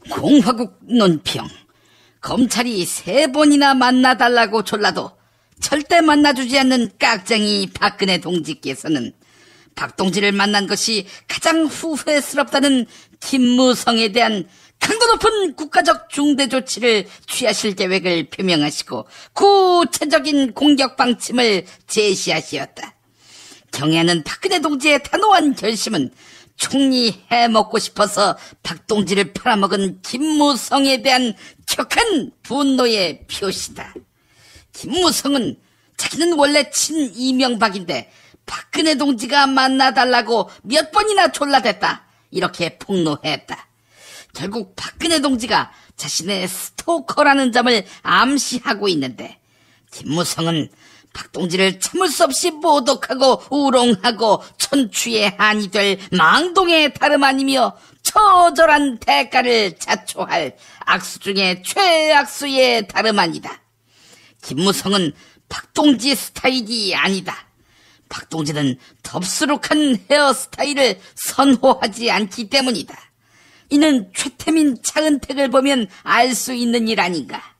공화국 논평. 검찰이 3번이나 만나달라고 졸라도 절대 만나주지 않는 깍쟁이 박근혜 동지께서는 박동지를 만난 것이 가장 후회스럽다는 김무성에 대한 강도 높은 국가적 중대 조치를 취하실 계획을 표명하시고 구체적인 공격 방침을 제시하시었다. 경애하는 박근혜 동지의 단호한 결심은 총리 해먹고 싶어서 박동지를 팔아먹은 김무성에 대한 격한 분노의 표시다. 김무성은 자기는 원래 친 이명박인데 박근혜 동지가 만나달라고 몇 번이나 졸라댔다. 이렇게 폭로했다. 결국 박근혜 동지가 자신의 스토커라는 점을 암시하고 있는데 김무성은 박동지를 참을 수 없이 모독하고 우롱하고 천추의 한이 될 망동의 다름 아니며 처절한 대가를 자초할 악수 중에 최악수의 다름 아니다. 김무성은 박동지 스타일이 아니다. 박동지는 덥수룩한 헤어스타일을 선호하지 않기 때문이다. 이는 최태민 차은택을 보면 알 수 있는 일 아닌가.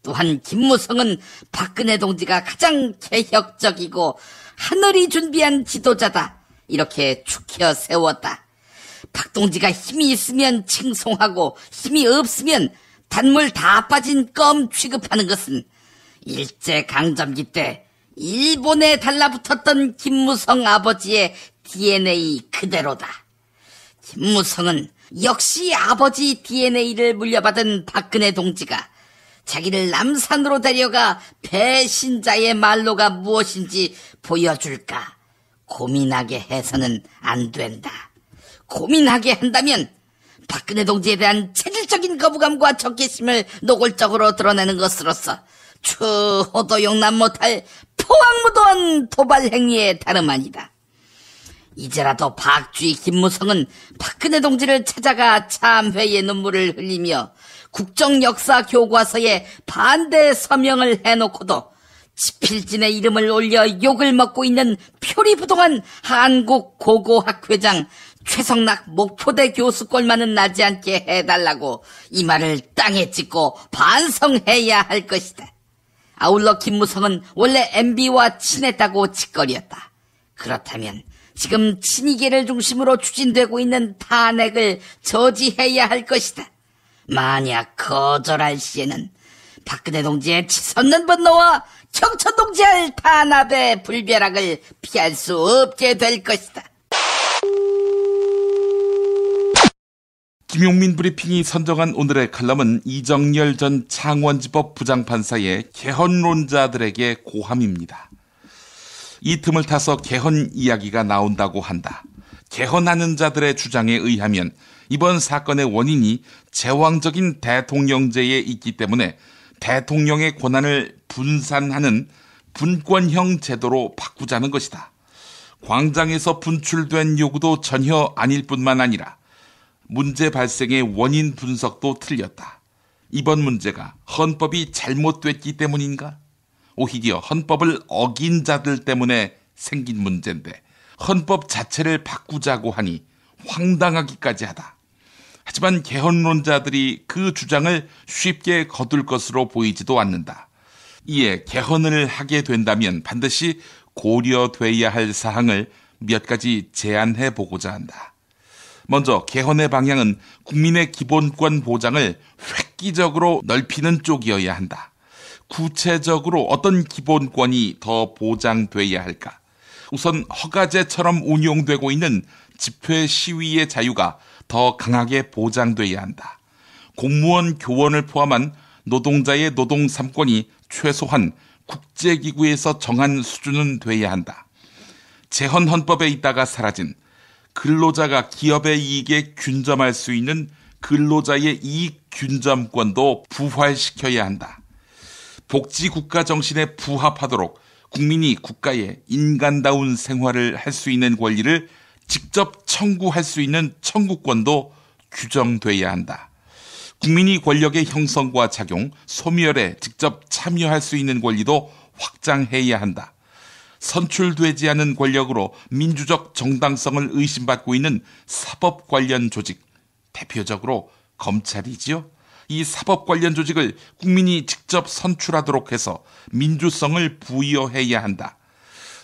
또한 김무성은 박근혜 동지가 가장 개혁적이고 하늘이 준비한 지도자다. 이렇게 축혀 세웠다. 박동지가 힘이 있으면 칭송하고 힘이 없으면 단물 다 빠진 껌 취급하는 것은 일제강점기 때 일본에 달라붙었던 김무성 아버지의 DNA 그대로다. 김무성은 역시 아버지 DNA를 물려받은 박근혜 동지가 자기를 남산으로 데려가 배신자의 말로가 무엇인지 보여줄까 고민하게 해서는 안 된다. 고민하게 한다면 박근혜 동지에 대한 체질적인 거부감과 적개심을 노골적으로 드러내는 것으로서 추호도 용납 못할 포악무도한 도발 행위에 다름 아니다. 이제라도 박쥐 김무성은 박근혜 동지를 찾아가 참회의 눈물을 흘리며 국정역사 교과서에 반대 서명을 해놓고도 지필진의 이름을 올려 욕을 먹고 있는 표리부동한 한국고고학회장 최성락 목포대 교수 꼴만은 나지 않게 해달라고 이 말을 땅에 찍고 반성해야 할 것이다. 아울러 김무성은 원래 MB와 친했다고 짓거렸다. 그렇다면 지금 친이계를 중심으로 추진되고 있는 탄핵을 저지해야 할 것이다. 만약 거절할 시에는 박근혜 동지의 치솟는 분노와 경천 동지의 탄압의 불벼락을 피할 수 없게 될 것이다. 김용민 브리핑이 선정한 오늘의 칼럼은 이정열 전 창원지법 부장판사의 개헌론자들에게 고함입니다. 이 틈을 타서 개헌 이야기가 나온다고 한다. 개헌하는 자들의 주장에 의하면 이번 사건의 원인이 제왕적인 대통령제에 있기 때문에 대통령의 권한을 분산하는 분권형 제도로 바꾸자는 것이다. 광장에서 분출된 요구도 전혀 아닐 뿐만 아니라 문제 발생의 원인 분석도 틀렸다. 이번 문제가 헌법이 잘못됐기 때문인가? 오히려 헌법을 어긴 자들 때문에 생긴 문제인데 헌법 자체를 바꾸자고 하니 황당하기까지 하다. 하지만 개헌론자들이 그 주장을 쉽게 거둘 것으로 보이지도 않는다. 이에 개헌을 하게 된다면 반드시 고려돼야 할 사항을 몇 가지 제안해 보고자 한다. 먼저 개헌의 방향은 국민의 기본권 보장을 획기적으로 넓히는 쪽이어야 한다. 구체적으로 어떤 기본권이 더 보장돼야 할까? 우선 허가제처럼 운용되고 있는 집회 시위의 자유가 더 강하게 보장돼야 한다. 공무원 교원을 포함한 노동자의 노동 3권이 최소한 국제기구에서 정한 수준은 돼야 한다. 재헌 헌법에 있다가 사라진 근로자가 기업의 이익에 균점할 수 있는 근로자의 이익 균점권도 부활시켜야 한다. 복지국가 정신에 부합하도록 국민이 국가에 인간다운 생활을 할 수 있는 권리를 직접 청구할 수 있는 청구권도 규정돼야 한다. 국민이 권력의 형성과 작용, 소멸에 직접 참여할 수 있는 권리도 확장해야 한다. 선출되지 않은 권력으로 민주적 정당성을 의심받고 있는 사법 관련 조직, 대표적으로 검찰이지요. 이 사법 관련 조직을 국민이 직접 선출하도록 해서 민주성을 부여해야 한다.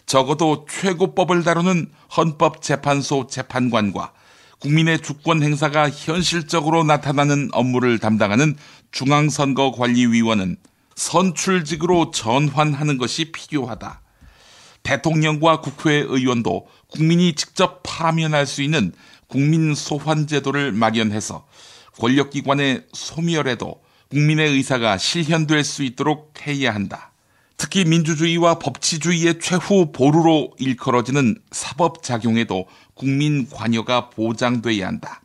적어도 최고법을 다루는 헌법재판소 재판관과 국민의 주권 행사가 현실적으로 나타나는 업무를 담당하는 중앙선거관리위원은 선출직으로 전환하는 것이 필요하다. 대통령과 국회의원도 국민이 직접 파면할 수 있는 국민소환제도를 마련해서 권력기관의 소멸에도 국민의 의사가 실현될 수 있도록 해야 한다. 특히 민주주의와 법치주의의 최후 보루로 일컬어지는 사법작용에도 국민 관여가 보장돼야 한다.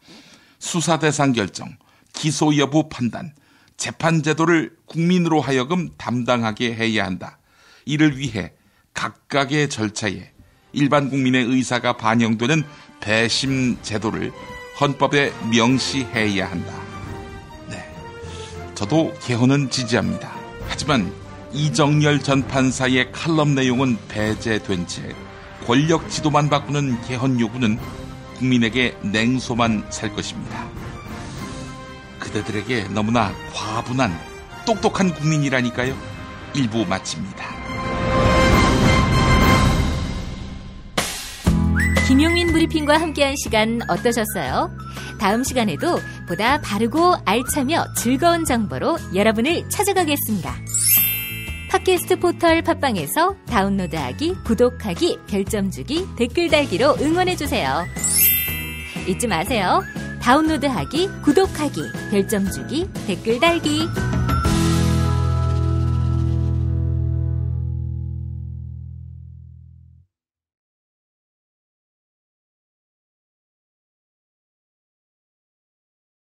수사 대상 결정, 기소 여부 판단, 재판 제도를 국민으로 하여금 담당하게 해야 한다. 이를 위해 각각의 절차에 일반 국민의 의사가 반영되는 배심 제도를 헌법에 명시해야 한다. 네, 저도 개헌은 지지합니다. 하지만 이정열 전 판사의 칼럼 내용은 배제된 채 권력 지도만 바꾸는 개헌 요구는 국민에게 냉소만 살 것입니다. 그대들에게 너무나 과분한 똑똑한 국민이라니까요. 1부 마칩니다. 김용민 브리핑과 함께한 시간 어떠셨어요? 다음 시간에도 보다 바르고 알차며 즐거운 정보로 여러분을 찾아가겠습니다. 팟캐스트 포털 팟빵에서 다운로드하기, 구독하기, 별점 주기, 댓글 달기로 응원해주세요. 잊지 마세요. 다운로드하기, 구독하기, 별점 주기, 댓글 달기.